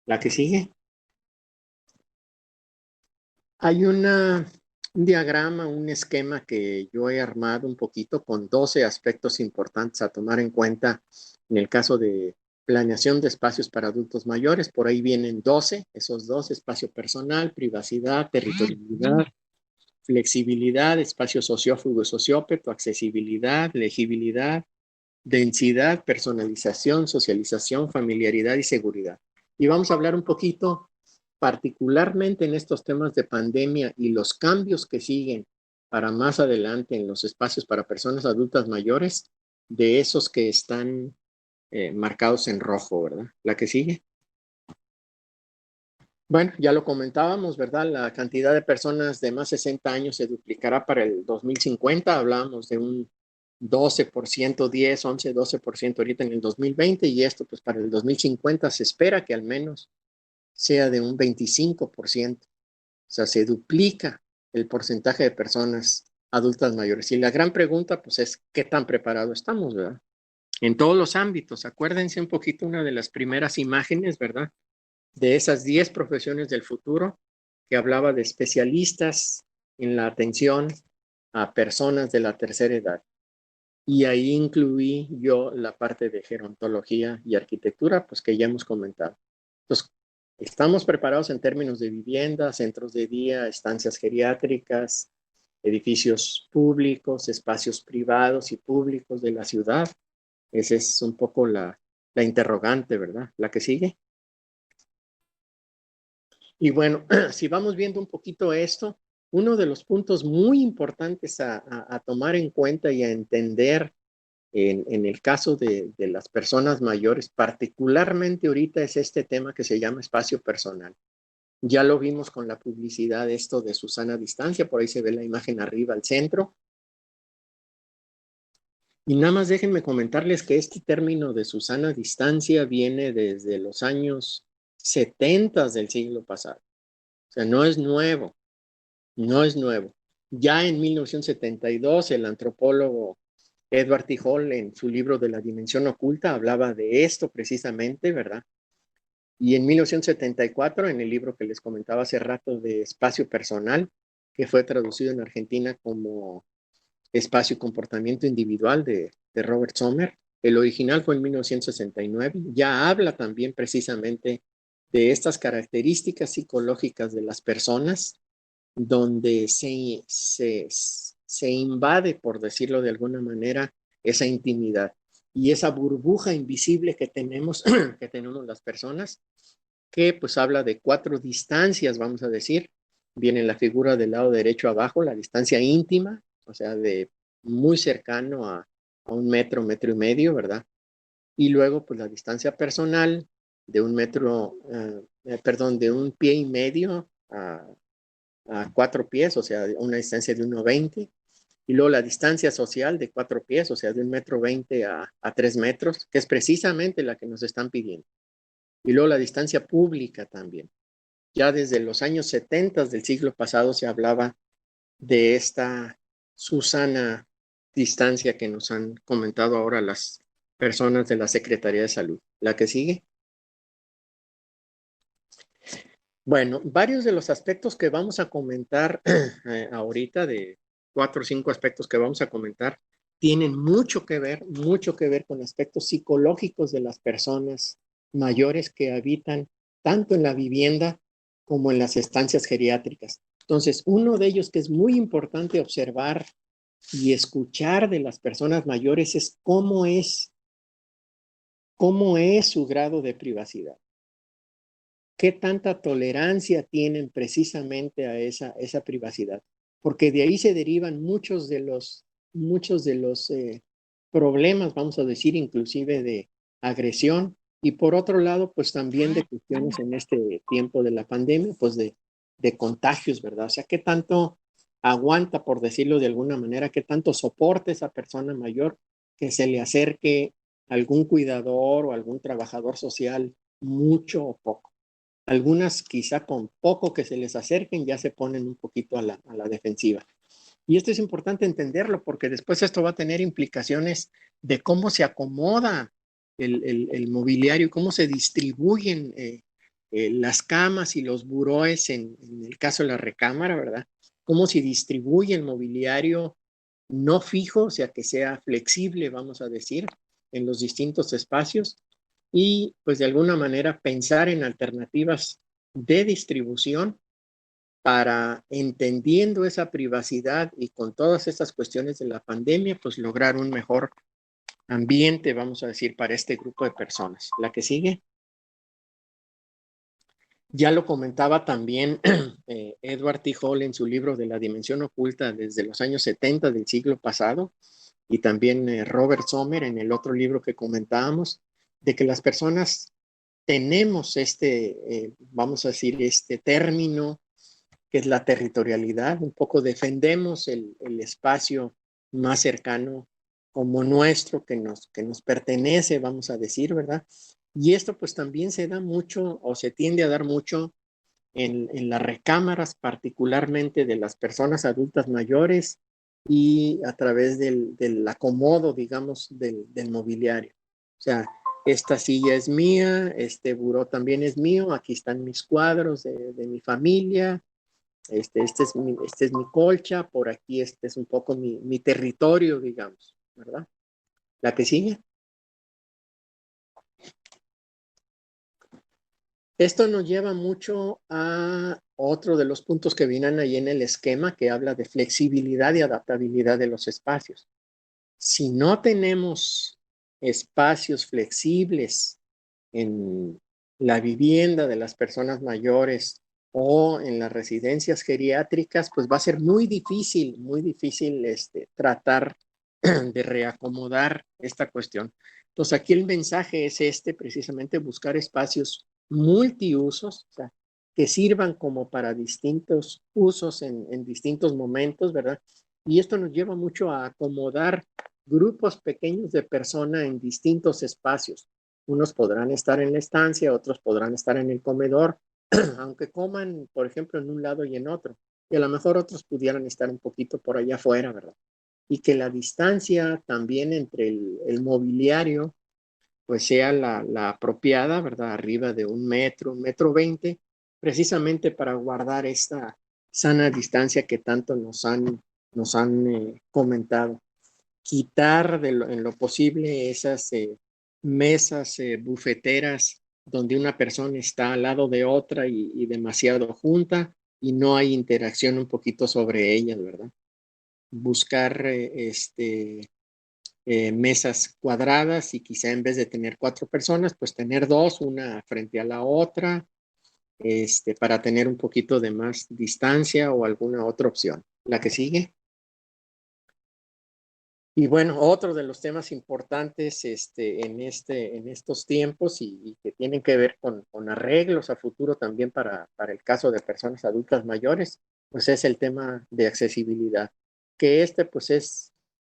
La que sigue. Hay un diagrama, un esquema que yo he armado un poquito con 12 aspectos importantes a tomar en cuenta en el caso de planeación de espacios para adultos mayores. Por ahí vienen 12, esos 12: espacio personal, privacidad, territorialidad, flexibilidad, espacio sociófugo y sociópeto, accesibilidad, legibilidad, densidad, personalización, socialización, familiaridad y seguridad. Y vamos a hablar un poquito, particularmente en estos temas de pandemia y los cambios que siguen para más adelante en los espacios para personas adultas mayores, de esos que están marcados en rojo, ¿verdad? La que sigue. Bueno, ya lo comentábamos, ¿verdad? La cantidad de personas de más de 60 años se duplicará para el 2050. Hablábamos de un 12%, 10, 11, 12% ahorita en el 2020 y esto pues para el 2050 se espera que al menos sea de un 25%. O sea, se duplica el porcentaje de personas adultas mayores. Y la gran pregunta pues es, ¿qué tan preparados estamos, verdad? En todos los ámbitos. Acuérdense un poquito una de las primeras imágenes, ¿verdad? De esas 10 profesiones del futuro, que hablaba de especialistas en la atención a personas de la tercera edad. Y ahí incluí yo la parte de gerontología y arquitectura, pues que ya hemos comentado. Entonces, estamos preparados en términos de vivienda, centros de día, estancias geriátricas, edificios públicos, espacios privados y públicos de la ciudad. Esa es un poco la interrogante, ¿verdad? La que sigue. Y bueno, si vamos viendo un poquito esto, uno de los puntos muy importantes a tomar en cuenta y a entender en el caso de las personas mayores, particularmente ahorita, es este tema que se llama espacio personal. Ya lo vimos con la publicidad, esto de Susana Distancia, por ahí se ve la imagen arriba al centro. Y nada más déjenme comentarles que este término de Susana Distancia viene desde los años 70 del siglo pasado. O sea, no es nuevo, no es nuevo. Ya en 1972, el antropólogo Edward T. Hall, en su libro de la dimensión oculta, hablaba de esto precisamente, ¿verdad? Y en 1974, en el libro que les comentaba hace rato de Espacio Personal, que fue traducido en Argentina como Espacio y Comportamiento Individual de Robert Sommer, el original fue en 1969, ya habla también precisamente de estas características psicológicas de las personas, donde se invade, por decirlo de alguna manera, esa intimidad y esa burbuja invisible que tenemos, que tenemos las personas, que pues habla de 4 distancias, vamos a decir. Viene la figura del lado derecho abajo, la distancia íntima, o sea, de muy cercano a 1 metro, metro y medio, ¿verdad? Y luego pues la distancia personal de 1 metro, perdón, de 1 pie y medio a 4 pies, o sea, una distancia de 1,20. Y luego la distancia social de 4 pies, o sea, de 1,20 m a 3 metros, que es precisamente la que nos están pidiendo. Y luego la distancia pública también. Ya desde los años 70 del siglo pasado se hablaba de esta Susana distancia que nos han comentado ahora las personas de la Secretaría de Salud. La que sigue. Bueno, varios de los aspectos que vamos a comentar ahorita, de 4 o 5 aspectos que vamos a comentar, tienen mucho que ver con aspectos psicológicos de las personas mayores que habitan tanto en la vivienda como en las estancias geriátricas. Entonces, uno de ellos que es muy importante observar y escuchar de las personas mayores es cómo es su grado de privacidad. ¿Qué tanta tolerancia tienen precisamente a esa privacidad? Porque de ahí se derivan muchos de los problemas, vamos a decir, inclusive de agresión. Y por otro lado, pues también de cuestiones en este tiempo de la pandemia, pues de contagios, ¿verdad? O sea, ¿qué tanto aguanta, por decirlo de alguna manera, qué tanto soporta esa persona mayor que se le acerque algún cuidador o algún trabajador social mucho o poco? Algunas quizá con poco que se les acerquen ya se ponen un poquito a la defensiva. Y esto es importante entenderlo porque después esto va a tener implicaciones de cómo se acomoda el mobiliario y cómo se distribuyen las camas y los buroes en el caso de la recámara, ¿verdad? Cómo se distribuye el mobiliario no fijo, o sea, que sea flexible, vamos a decir, en los distintos espacios y pues de alguna manera pensar en alternativas de distribución para, entendiendo esa privacidad y con todas estas cuestiones de la pandemia, pues lograr un mejor ambiente, vamos a decir, para este grupo de personas. La que sigue. Ya lo comentaba también Edward T. Hall en su libro de la dimensión oculta desde los años 70 del siglo pasado, y también Robert Sommer en el otro libro que comentábamos, de que las personas tenemos vamos a decir, este término que es la territorialidad, un poco defendemos el espacio más cercano como nuestro, que nos pertenece, vamos a decir, ¿verdad? Y esto pues también se da mucho o se tiende a dar mucho en las recámaras, particularmente de las personas adultas mayores y a través del acomodo, digamos, del mobiliario. O sea, esta silla es mía, este buró también es mío, aquí están mis cuadros de mi familia, este es mi colcha, por aquí este es un poco mi territorio, digamos, ¿verdad? La que sigue. Esto nos lleva mucho a otro de los puntos que vienen ahí en el esquema que habla de flexibilidad y adaptabilidad de los espacios. Si no tenemos espacios flexibles en la vivienda de las personas mayores o en las residencias geriátricas, pues va a ser muy difícil tratar de reacomodar esta cuestión. Entonces aquí el mensaje es precisamente buscar espacios multiusos, o sea, que sirvan como para distintos usos en distintos momentos, ¿verdad? Y esto nos lleva mucho a acomodar grupos pequeños de personas en distintos espacios. Unos podrán estar en la estancia, otros podrán estar en el comedor, aunque coman, por ejemplo, en un lado y en otro. Y a lo mejor otros pudieran estar un poquito por allá afuera, ¿verdad? Y que la distancia también entre el mobiliario pues sea la apropiada, ¿verdad? Arriba de 1 metro, 1 metro 20, precisamente para guardar esta sana distancia que tanto nos han comentado. Quitar en lo posible esas mesas bufeteras donde una persona está al lado de otra y demasiado junta y no hay interacción un poquito sobre ellas, ¿verdad? Buscar mesas cuadradas y quizá en vez de tener 4 personas, pues tener dos, una frente a la otra, para tener un poquito de más distancia o alguna otra opción. La que sigue. Y bueno, otro de los temas importantes en estos tiempos y que tienen que ver con arreglos a futuro también para el caso de personas adultas mayores, pues es el tema de accesibilidad, que pues es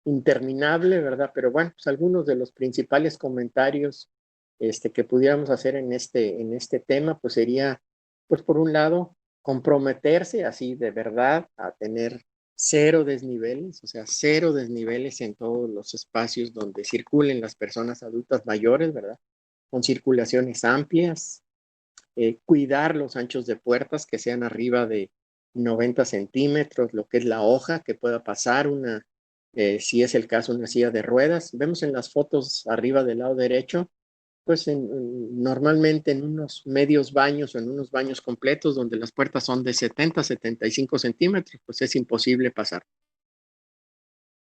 interminable, ¿verdad? Pero bueno, pues algunos de los principales comentarios que pudiéramos hacer en este tema, pues sería, pues por un lado, comprometerse así de verdad a tener cero desniveles, o sea, cero desniveles en todos los espacios donde circulen las personas adultas mayores, ¿verdad? Con circulaciones amplias, cuidar los anchos de puertas que sean arriba de 90 centímetros, lo que es la hoja, que pueda pasar una, si es el caso, una silla de ruedas. Vemos en las fotos arriba del lado derecho, pues normalmente en unos medios baños o en unos baños completos donde las puertas son de 70, 75 centímetros, pues es imposible pasar.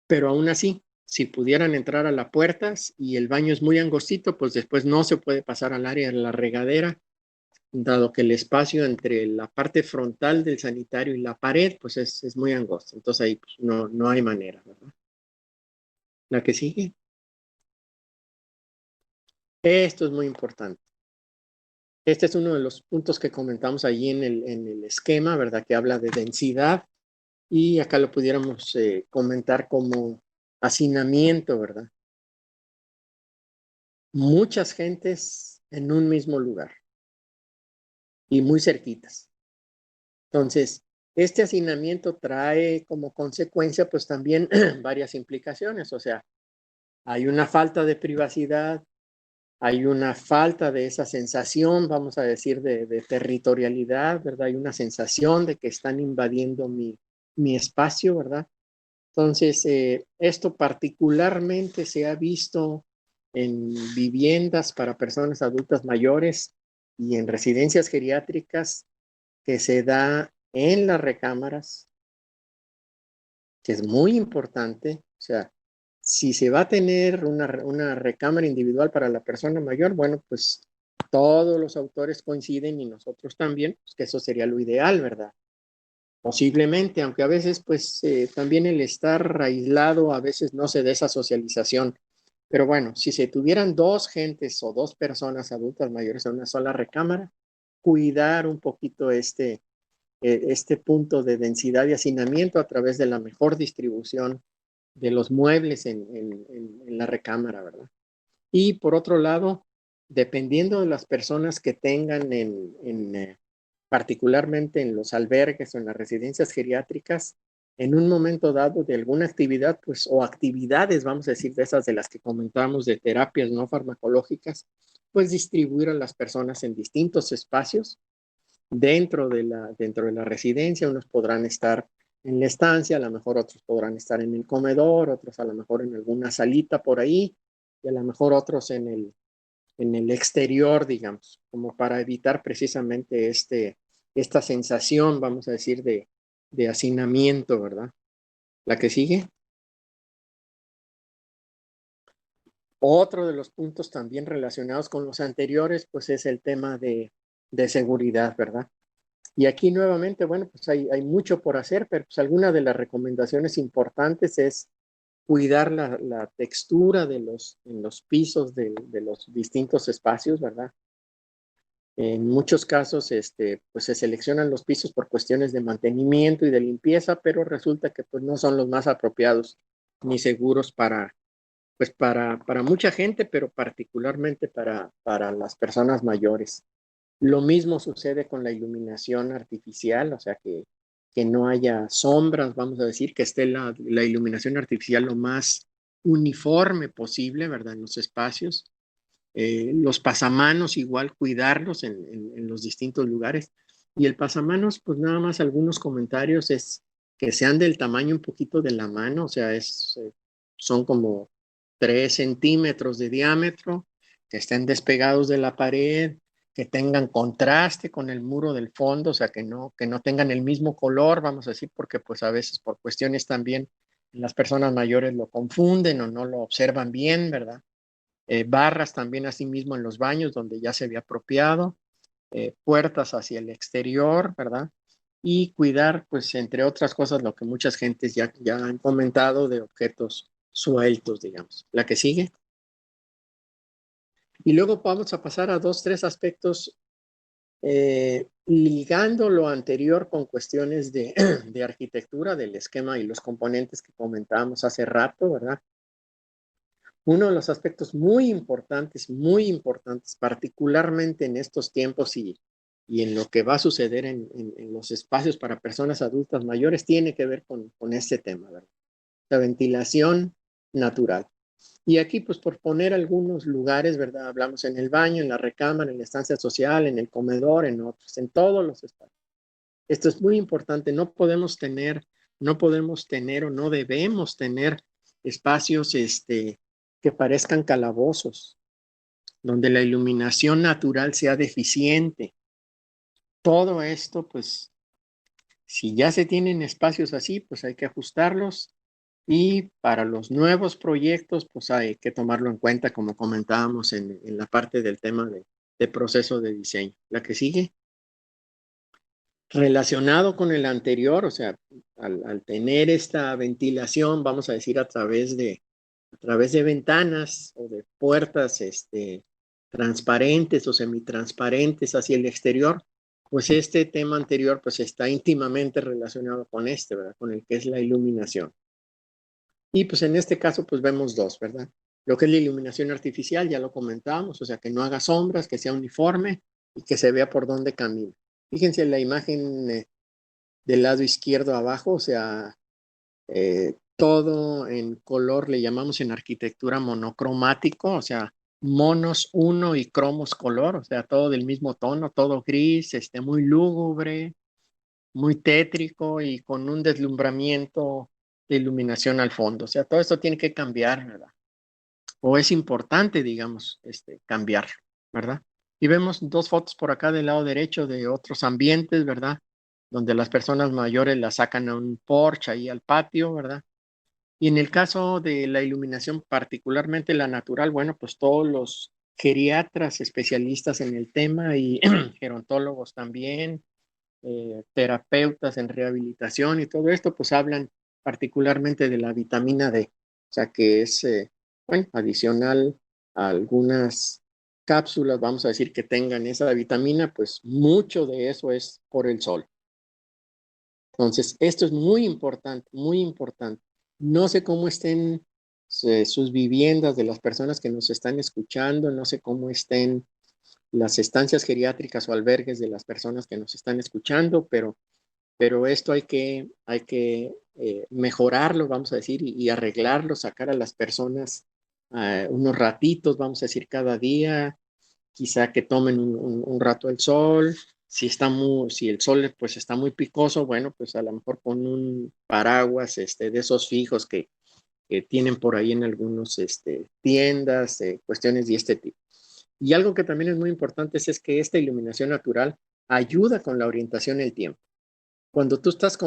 Pero aún así, si pudieran entrar a la puerta y el baño es muy angostito, pues después no se puede pasar al área de la regadera, dado que el espacio entre la parte frontal del sanitario y la pared, pues es muy angosto. Entonces ahí pues, no hay manera, ¿verdad? La que sigue. Esto es muy importante. Este es uno de los puntos que comentamos allí en el esquema, ¿verdad? Que habla de densidad y acá lo pudiéramos comentar como hacinamiento, ¿verdad? Muchas gentes en un mismo lugar y muy cerquitas. Entonces, este hacinamiento trae como consecuencia pues también varias implicaciones, o sea, hay una falta de privacidad, hay una falta de esa sensación, vamos a decir, de territorialidad, ¿verdad? Hay una sensación de que están invadiendo mi espacio, ¿verdad? Entonces, esto particularmente se ha visto en viviendas para personas adultas mayores y en residencias geriátricas que se da en las recámaras, que es muy importante. O sea, si se va a tener una recámara individual para la persona mayor, bueno, pues todos los autores coinciden y nosotros también, pues que eso sería lo ideal, ¿verdad? Posiblemente, aunque a veces, pues también el estar aislado, a veces no se da esa socialización. Pero bueno, si se tuvieran dos gentes o dos personas adultas mayores en una sola recámara, cuidar un poquito este punto de densidad y hacinamiento a través de la mejor distribución de los muebles en la recámara, ¿verdad? Y por otro lado, dependiendo de las personas que tengan particularmente en los albergues o en las residencias geriátricas, en un momento dado de alguna actividad, pues, o actividades, vamos a decir, de esas de las que comentamos, de terapias no farmacológicas, pues distribuir a las personas en distintos espacios dentro de la residencia. Unos podrán estar en la estancia, a lo mejor otros podrán estar en el comedor, otros a lo mejor en alguna salita por ahí, y a lo mejor otros en el exterior, digamos, como para evitar precisamente esta sensación, vamos a decir, de hacinamiento, ¿verdad? La que sigue. Otro de los puntos también relacionados con los anteriores, pues es el tema de seguridad, ¿verdad? Y aquí nuevamente, bueno, pues hay mucho por hacer, pero pues alguna de las recomendaciones importantes es cuidar la textura en los pisos de los distintos espacios, ¿verdad? En muchos casos, pues se seleccionan los pisos por cuestiones de mantenimiento y de limpieza, pero resulta que pues no son los más apropiados ni seguros pues para mucha gente, pero particularmente para las personas mayores. Lo mismo sucede con la iluminación artificial, o sea, que no haya sombras, vamos a decir, que esté la iluminación artificial lo más uniforme posible, ¿verdad? En los espacios. Los pasamanos, igual cuidarlos en los distintos lugares. Y el pasamanos, pues nada más algunos comentarios es que sean del tamaño un poquito de la mano, o sea, son como 3 centímetros de diámetro, que estén despegados de la pared, que tengan contraste con el muro del fondo, o sea, que no tengan el mismo color, vamos a decir, porque pues a veces por cuestiones también las personas mayores lo confunden o no lo observan bien, ¿verdad? Barras también asimismo en los baños donde ya se había apropiado, puertas hacia el exterior, ¿verdad? Y cuidar, pues, entre otras cosas, lo que muchas gentes ya han comentado de objetos sueltos, digamos. La que sigue. Y luego vamos a pasar a dos, tres aspectos ligando lo anterior con cuestiones de arquitectura del esquema y los componentes que comentábamos hace rato, ¿verdad? Uno de los aspectos muy importantes, particularmente en estos tiempos y en lo que va a suceder en los espacios para personas adultas mayores, tiene que ver con este tema, ¿verdad? La ventilación natural. Y aquí, pues por poner algunos lugares, ¿verdad? Hablamos en el baño, en la recámara, en la estancia social, en el comedor, en otros, en todos los espacios. Esto es muy importante. No podemos tener o no debemos tener espacios que parezcan calabozos, donde la iluminación natural sea deficiente. Todo esto, pues, si ya se tienen espacios así, pues hay que ajustarlos. Y para los nuevos proyectos, pues hay que tomarlo en cuenta, como comentábamos en la parte del tema de proceso de diseño. La que sigue, relacionado con el anterior, o sea, al tener esta ventilación, vamos a decir, a través de ventanas o de puertas transparentes o semitransparentes hacia el exterior, pues este tema anterior pues está íntimamente relacionado con este, ¿verdad? Con el que es la iluminación. Y pues en este caso pues vemos dos, ¿verdad? Lo que es la iluminación artificial, ya lo comentábamos, o sea, que no haga sombras, que sea uniforme y que se vea por dónde camina. Fíjense la imagen del lado izquierdo abajo, o sea, todo en color, le llamamos en arquitectura monocromático, o sea, monos uno y cromos color, o sea, todo del mismo tono, todo gris, muy lúgubre, muy tétrico y con un deslumbramiento de iluminación al fondo. O sea, todo esto tiene que cambiar, ¿verdad? O es importante, digamos, cambiarlo, ¿verdad? Y vemos dos fotos por acá del lado derecho de otros ambientes, ¿verdad? Donde las personas mayores la sacan a un porche ahí al patio, ¿verdad? Y en el caso de la iluminación, particularmente la natural, bueno, pues todos los geriatras especialistas en el tema y gerontólogos también, terapeutas en rehabilitación y todo esto, pues hablan particularmente de la vitamina D, o sea que es, bueno, adicional a algunas cápsulas, vamos a decir que tengan esa vitamina, pues mucho de eso es por el sol. Entonces, esto es muy importante, muy importante. No sé cómo estén sus viviendas de las personas que nos están escuchando, no sé cómo estén las estancias geriátricas o albergues de las personas que nos están escuchando, pero esto hay que mejorarlo, vamos a decir, y arreglarlo, sacar a las personas unos ratitos, vamos a decir, cada día, quizá que tomen un rato el sol. Si el sol pues está muy picoso, bueno, pues a lo mejor con un paraguas de esos fijos que tienen por ahí en algunos tiendas, cuestiones de este tipo. Y algo que también es muy importante es que esta iluminación natural ayuda con la orientación en el tiempo. Cuando tú estás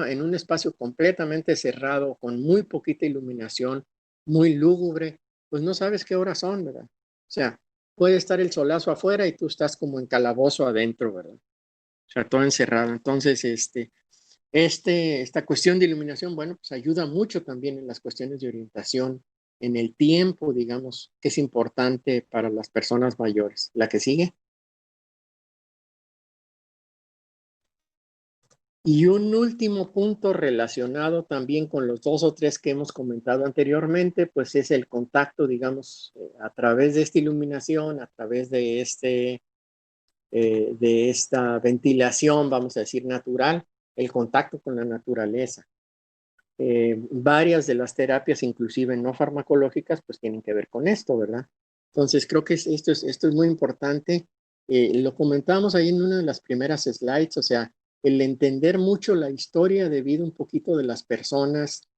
en un espacio completamente cerrado, con muy poquita iluminación, muy lúgubre, pues no sabes qué horas son, ¿verdad? O sea, puede estar el solazo afuera y tú estás como en calabozo adentro, ¿verdad? O sea, todo encerrado. Entonces, esta cuestión de iluminación, bueno, pues ayuda mucho también en las cuestiones de orientación, en el tiempo, digamos, que es importante para las personas mayores. La que sigue. Y un último punto relacionado también con los dos o tres que hemos comentado anteriormente, pues es el contacto, digamos, a través de esta iluminación, a través de esta ventilación, vamos a decir, natural, el contacto con la naturaleza. Varias de las terapias, inclusive no farmacológicas, pues tienen que ver con esto, ¿verdad? Entonces, creo que esto es muy importante. Lo comentamos ahí en una de las primeras slides, o sea, el entender mucho la historia de vida un poquito de las personas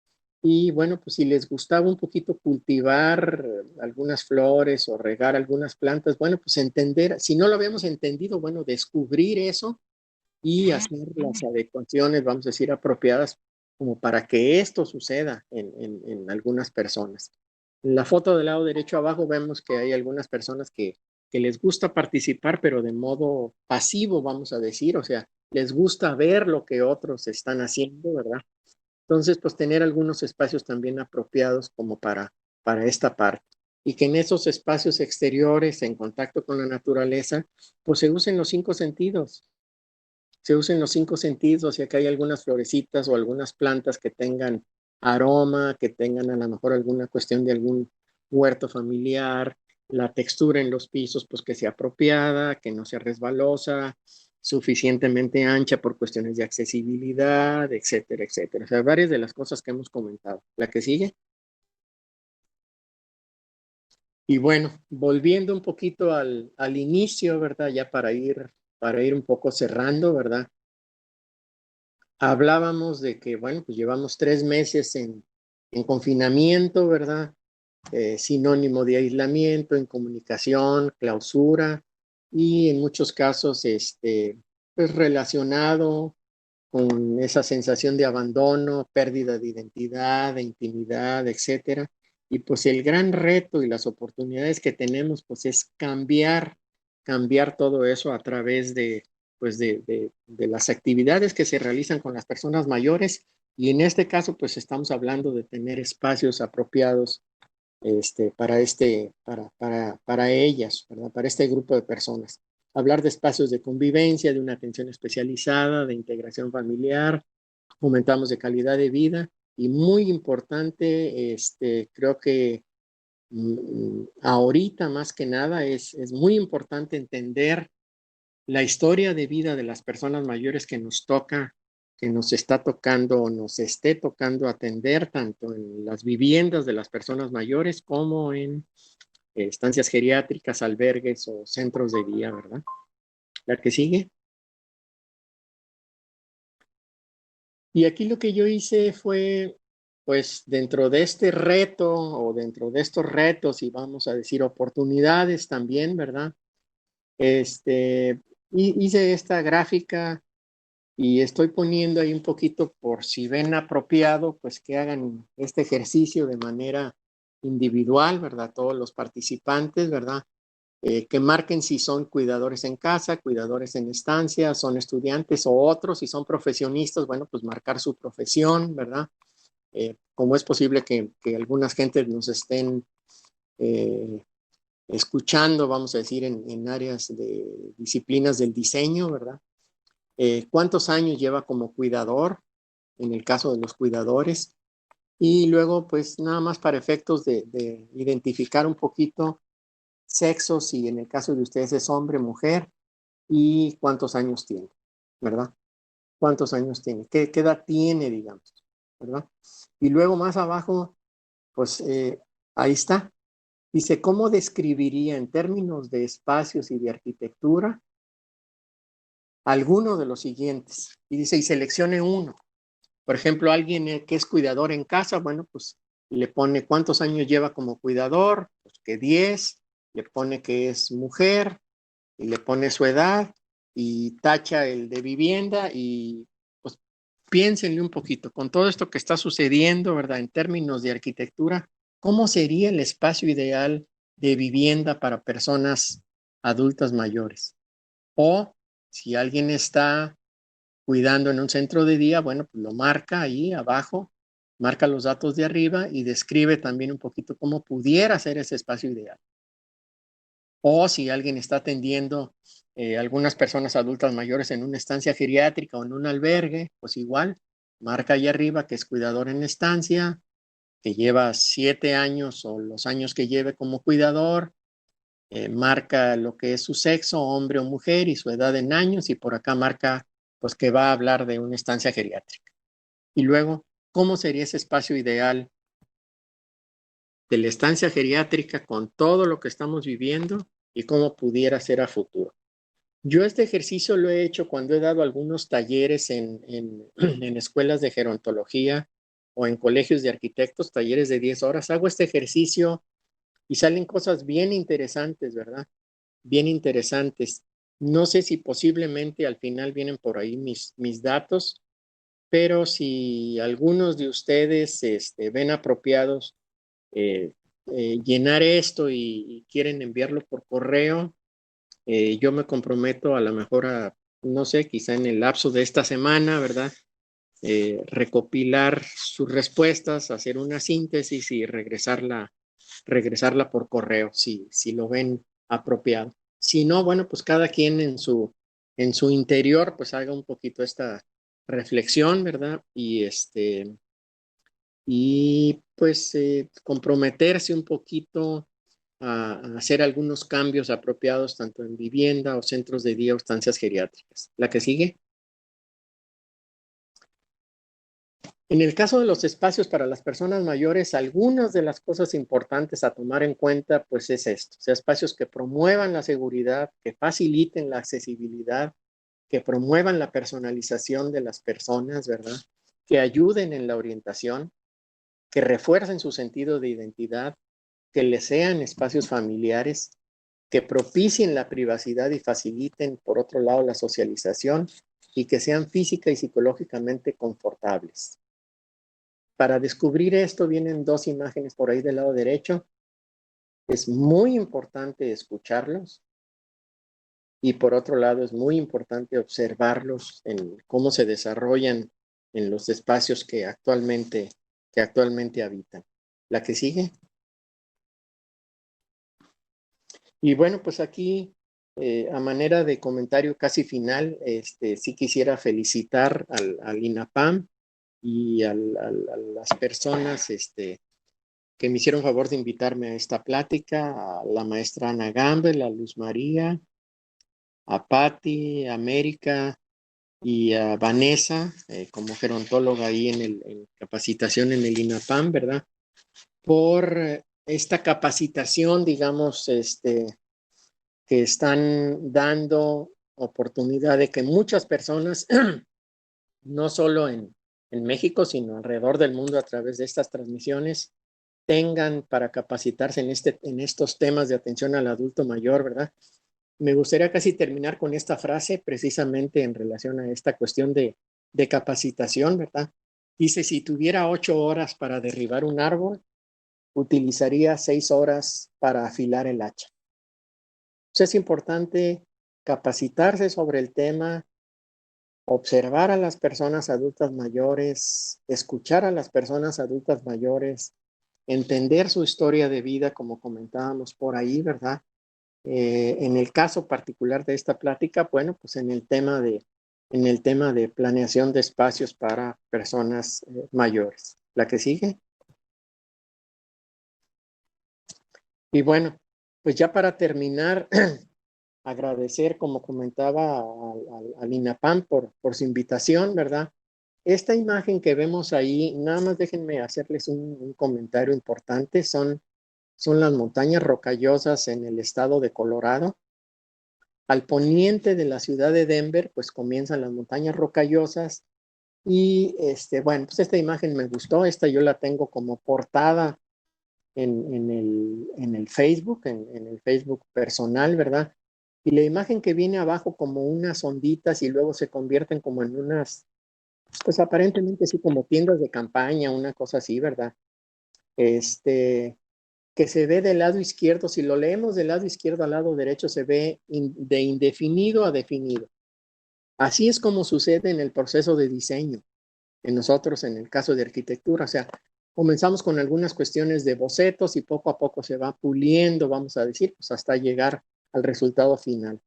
y bueno, pues si les gustaba un poquito cultivar algunas flores o regar algunas plantas, bueno, pues entender, si no lo habíamos entendido, bueno, descubrir eso y hacer las adecuaciones, vamos a decir, apropiadas como para que esto suceda en algunas personas. En la foto del lado derecho abajo vemos que hay algunas personas que les gusta participar, pero de modo pasivo, vamos a decir, o sea, les gusta ver lo que otros están haciendo, ¿verdad? Entonces, pues tener algunos espacios también apropiados como para esta parte. Y que en esos espacios exteriores, en contacto con la naturaleza, pues se usen los cinco sentidos, se usen los cinco sentidos, ya que hay algunas florecitas o algunas plantas que tengan aroma, que tengan a lo mejor alguna cuestión de algún huerto familiar, la textura en los pisos, pues que sea apropiada, que no sea resbalosa, suficientemente ancha por cuestiones de accesibilidad, etcétera, etcétera. O sea, varias de las cosas que hemos comentado. La que sigue. Y bueno, volviendo un poquito al inicio, ¿verdad? Ya para ir un poco cerrando, ¿verdad? Hablábamos de que, bueno, pues llevamos 3 meses en confinamiento, ¿verdad? Sinónimo de aislamiento, en comunicación, clausura y en muchos casos, pues relacionado con esa sensación de abandono, pérdida de identidad, de intimidad, etcétera. Y pues el gran reto y las oportunidades que tenemos, pues es cambiar todo eso a través de, pues de las actividades que se realizan con las personas mayores. Y en este caso, pues estamos hablando de tener espacios apropiados para ellas, ¿verdad? Para este grupo de personas. Hablar de espacios de convivencia, de una atención especializada, de integración familiar, aumentamos de calidad de vida y muy importante, creo que ahorita más que nada es muy importante entender la historia de vida de las personas mayores que nos está tocando o nos esté tocando atender tanto en las viviendas de las personas mayores como en estancias geriátricas, albergues o centros de día, ¿verdad? La que sigue. Y aquí lo que yo hice fue, pues dentro de este reto o dentro de estos retos y vamos a decir oportunidades también, ¿verdad? Hice esta gráfica y estoy poniendo ahí un poquito por si ven apropiado, pues que hagan este ejercicio de manera individual, ¿verdad? Todos los participantes, ¿verdad? Que marquen si son cuidadores en casa, cuidadores en estancia, son estudiantes o otros, si son profesionistas, bueno, pues marcar su profesión, ¿verdad? Cómo es posible que algunas gentes nos estén eh, escuchando, vamos a decir, en áreas de disciplinas del diseño, ¿verdad? ¿Cuántos años lleva como cuidador, en el caso de los cuidadores? Y luego, pues nada más para efectos de identificar un poquito sexo, si en el caso de ustedes es hombre, mujer, y cuántos años tiene, ¿verdad? ¿Cuántos años tiene? ¿Qué edad tiene, digamos? ¿Verdad? Y luego más abajo, pues ahí está. Dice, ¿cómo describiría en términos de espacios y de arquitectura alguno de los siguientes? Y dice, y seleccione uno. Por ejemplo, alguien que es cuidador en casa, bueno, pues le pone cuántos años lleva como cuidador, pues que 10, le pone que es mujer y le pone su edad y tacha el de vivienda y pues piénsenle un poquito con todo esto que está sucediendo, ¿verdad? En términos de arquitectura, ¿cómo sería el espacio ideal de vivienda para personas adultas mayores? O si alguien está cuidando en un centro de día, bueno, pues lo marca ahí abajo, marca los datos de arriba y describe también un poquito cómo pudiera ser ese espacio ideal. O si alguien está atendiendo algunas personas adultas mayores en una estancia geriátrica o en un albergue, pues igual, marca ahí arriba que es cuidador en estancia, que lleva 7 años o los años que lleve como cuidador, marca lo que es su sexo, hombre o mujer, y su edad en años, y por acá marca pues que va a hablar de una estancia geriátrica. Y luego, ¿cómo sería ese espacio ideal de la estancia geriátrica con todo lo que estamos viviendo y cómo pudiera ser a futuro? Yo este ejercicio lo he hecho cuando he dado algunos talleres en escuelas de gerontología o en colegios de arquitectos, talleres de 10 horas. Hago este ejercicio y salen cosas bien interesantes, ¿verdad? Bien interesantes. No sé si posiblemente al final vienen por ahí mis datos, pero si algunos de ustedes ven apropiados eh, llenar esto y quieren enviarlo por correo, yo me comprometo a lo mejor a, no sé, quizá en el lapso de esta semana, ¿verdad? Recopilar sus respuestas, hacer una síntesis y regresarla por correo, si lo ven apropiado. Si no, bueno, pues cada quien en su interior, pues haga un poquito esta reflexión, ¿verdad? Y pues comprometerse un poquito a hacer algunos cambios apropiados tanto en vivienda o centros de día o estancias geriátricas. La que sigue. En el caso de los espacios para las personas mayores, algunas de las cosas importantes a tomar en cuenta, pues es esto, o sea, espacios que promuevan la seguridad, que faciliten la accesibilidad, que promuevan la personalización de las personas, ¿verdad? Que ayuden en la orientación, que refuercen su sentido de identidad, que les sean espacios familiares, que propicien la privacidad y faciliten, por otro lado, la socialización y que sean física y psicológicamente confortables. Para descubrir esto vienen dos imágenes por ahí del lado derecho. Es muy importante escucharlos y por otro lado es muy importante observarlos en cómo se desarrollan en los espacios que actualmente habitan. La que sigue. Y bueno, pues aquí, a manera de comentario casi final, sí quisiera felicitar al INAPAM y a las personas que me hicieron favor de invitarme a esta plática, a la maestra Ana Gamble, a Luz María, a Patti, a América y a Vanessa, como gerontóloga ahí en capacitación en el INAPAM, ¿verdad? Por esta capacitación, digamos, que están dando oportunidad de que muchas personas, no solo en México, sino alrededor del mundo a través de estas transmisiones, tengan para capacitarse en estos temas de atención al adulto mayor, ¿verdad? Me gustaría casi terminar con esta frase precisamente en relación a esta cuestión de capacitación, ¿verdad? Dice, si tuviera 8 horas para derribar un árbol, utilizaría 6 horas para afilar el hacha. Entonces es importante capacitarse sobre el tema, observar a las personas adultas mayores, escuchar a las personas adultas mayores, entender su historia de vida, como comentábamos por ahí, ¿verdad? En el caso particular de esta plática, bueno, pues en el tema de planeación de espacios para personas mayores. La que sigue. Y bueno, pues ya para terminar, agradecer, como comentaba, al INAPAM por su invitación, ¿verdad? Esta imagen que vemos ahí, nada más déjenme hacerles un comentario importante, son las montañas rocallosas en el estado de Colorado. Al poniente de la ciudad de Denver, pues comienzan las montañas rocallosas y bueno, pues esta imagen me gustó, esta yo la tengo como portada en el Facebook, en el Facebook personal, ¿verdad? Y la imagen que viene abajo como unas onditas y luego se convierten como en unas, pues aparentemente sí como tiendas de campaña, una cosa así, ¿verdad? Que se ve del lado izquierdo, si lo leemos del lado izquierdo al lado derecho, se ve de indefinido a definido. Así es como sucede en el proceso de diseño, en nosotros en el caso de arquitectura, o sea, comenzamos con algunas cuestiones de bocetos y poco a poco se va puliendo, vamos a decir, pues hasta llegar al resultado final.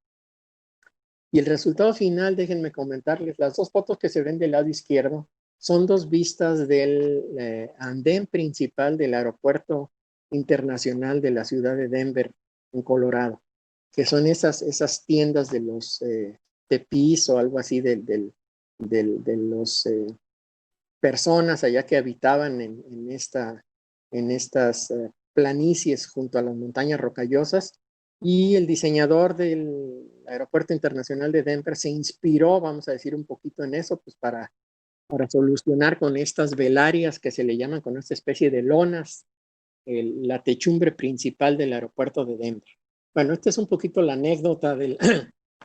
Y el resultado final, déjenme comentarles, las dos fotos que se ven del lado izquierdo son dos vistas del andén principal del aeropuerto internacional de la ciudad de Denver, en Colorado, que son esas tiendas de los tepis o algo así de los personas allá que habitaban en estas planicies junto a las montañas rocallosas. Y el diseñador del Aeropuerto Internacional de Denver se inspiró, vamos a decir, un poquito en eso, pues para solucionar con estas velarias que se le llaman, con esta especie de lonas, la techumbre principal del aeropuerto de Denver. Bueno, esta es un poquito la anécdota de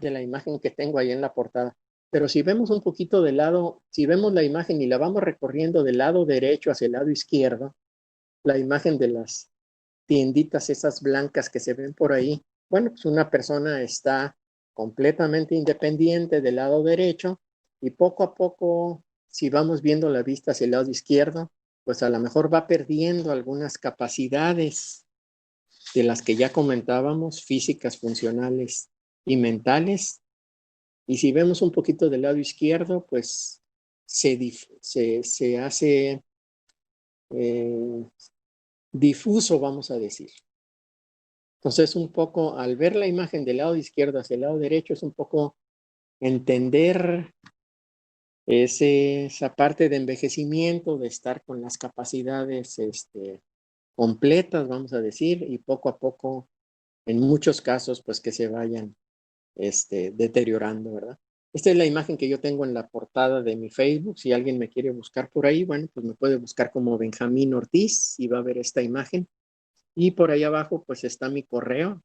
la imagen que tengo ahí en la portada. Pero si vemos un poquito del lado, si vemos la imagen y la vamos recorriendo del lado derecho hacia el lado izquierdo, la imagen de las tienditas esas blancas que se ven por ahí, bueno, pues una persona está completamente independiente del lado derecho y poco a poco, si vamos viendo la vista hacia el lado izquierdo, pues a lo mejor va perdiendo algunas capacidades de las que ya comentábamos, físicas, funcionales y mentales. Y si vemos un poquito del lado izquierdo, pues se hace eh, difuso, vamos a decir. Entonces, un poco, al ver la imagen del lado izquierdo hacia el lado derecho, es un poco entender es esa parte de envejecimiento, de estar con las capacidades completas, vamos a decir, y poco a poco, en muchos casos, pues que se vayan deteriorando, ¿verdad? Esta es la imagen que yo tengo en la portada de mi Facebook. Si alguien me quiere buscar por ahí, bueno, pues me puede buscar como Benjamín Ortiz y va a ver esta imagen. Y por ahí abajo, pues está mi correo,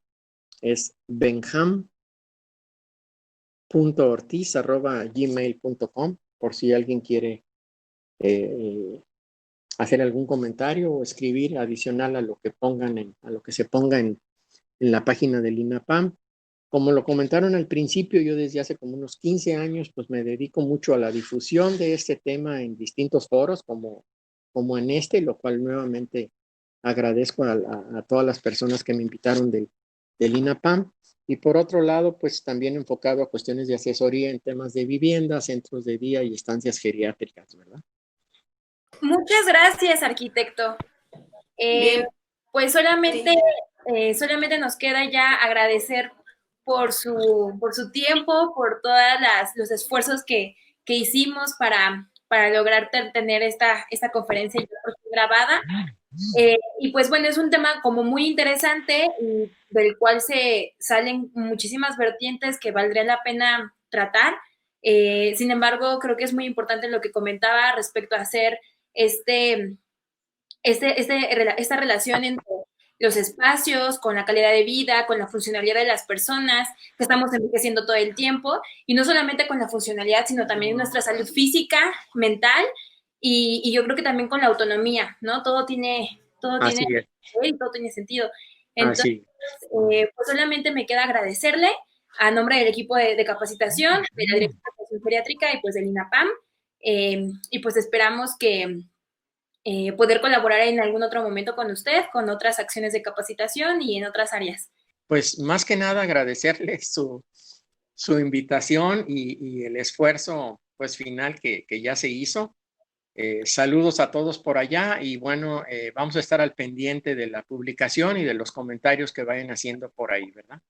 es benjam.ortiz@gmail.com, por si alguien quiere eh, hacer algún comentario o escribir adicional a lo que a lo que se ponga en la página del INAPAM. Como lo comentaron al principio, yo desde hace como unos 15 años, pues me dedico mucho a la difusión de este tema en distintos foros, como en lo cual nuevamente agradezco a todas las personas que me invitaron del INAPAM. Y por otro lado, pues también enfocado a cuestiones de asesoría en temas de vivienda, centros de día y estancias geriátricas, ¿verdad? Muchas gracias, arquitecto. Bien. Pues solamente nos queda ya agradecer por su tiempo, por todos los esfuerzos que hicimos para lograr tener esta conferencia grabada. Y pues bueno, es un tema como muy interesante y del cual se salen muchísimas vertientes que valdría la pena tratar. Sin embargo, creo que es muy importante lo que comentaba respecto a hacer esta relación entre los espacios, con la calidad de vida, con la funcionalidad de las personas, que estamos envejeciendo todo el tiempo, y no solamente con la funcionalidad, sino también nuestra salud física, mental, y yo creo que también con la autonomía, ¿no? Así es. Todo tiene sentido. Entonces, Así. pues solamente me queda agradecerle a nombre del equipo de capacitación, de la Dirección de Atención Geriátrica y pues del INAPAM, y pues esperamos que poder colaborar en algún otro momento con usted, con otras acciones de capacitación y en otras áreas. Pues más que nada agradecerle su invitación y el esfuerzo pues final que ya se hizo. Saludos a todos por allá y bueno, vamos a estar al pendiente de la publicación y de los comentarios que vayan haciendo por ahí, ¿verdad?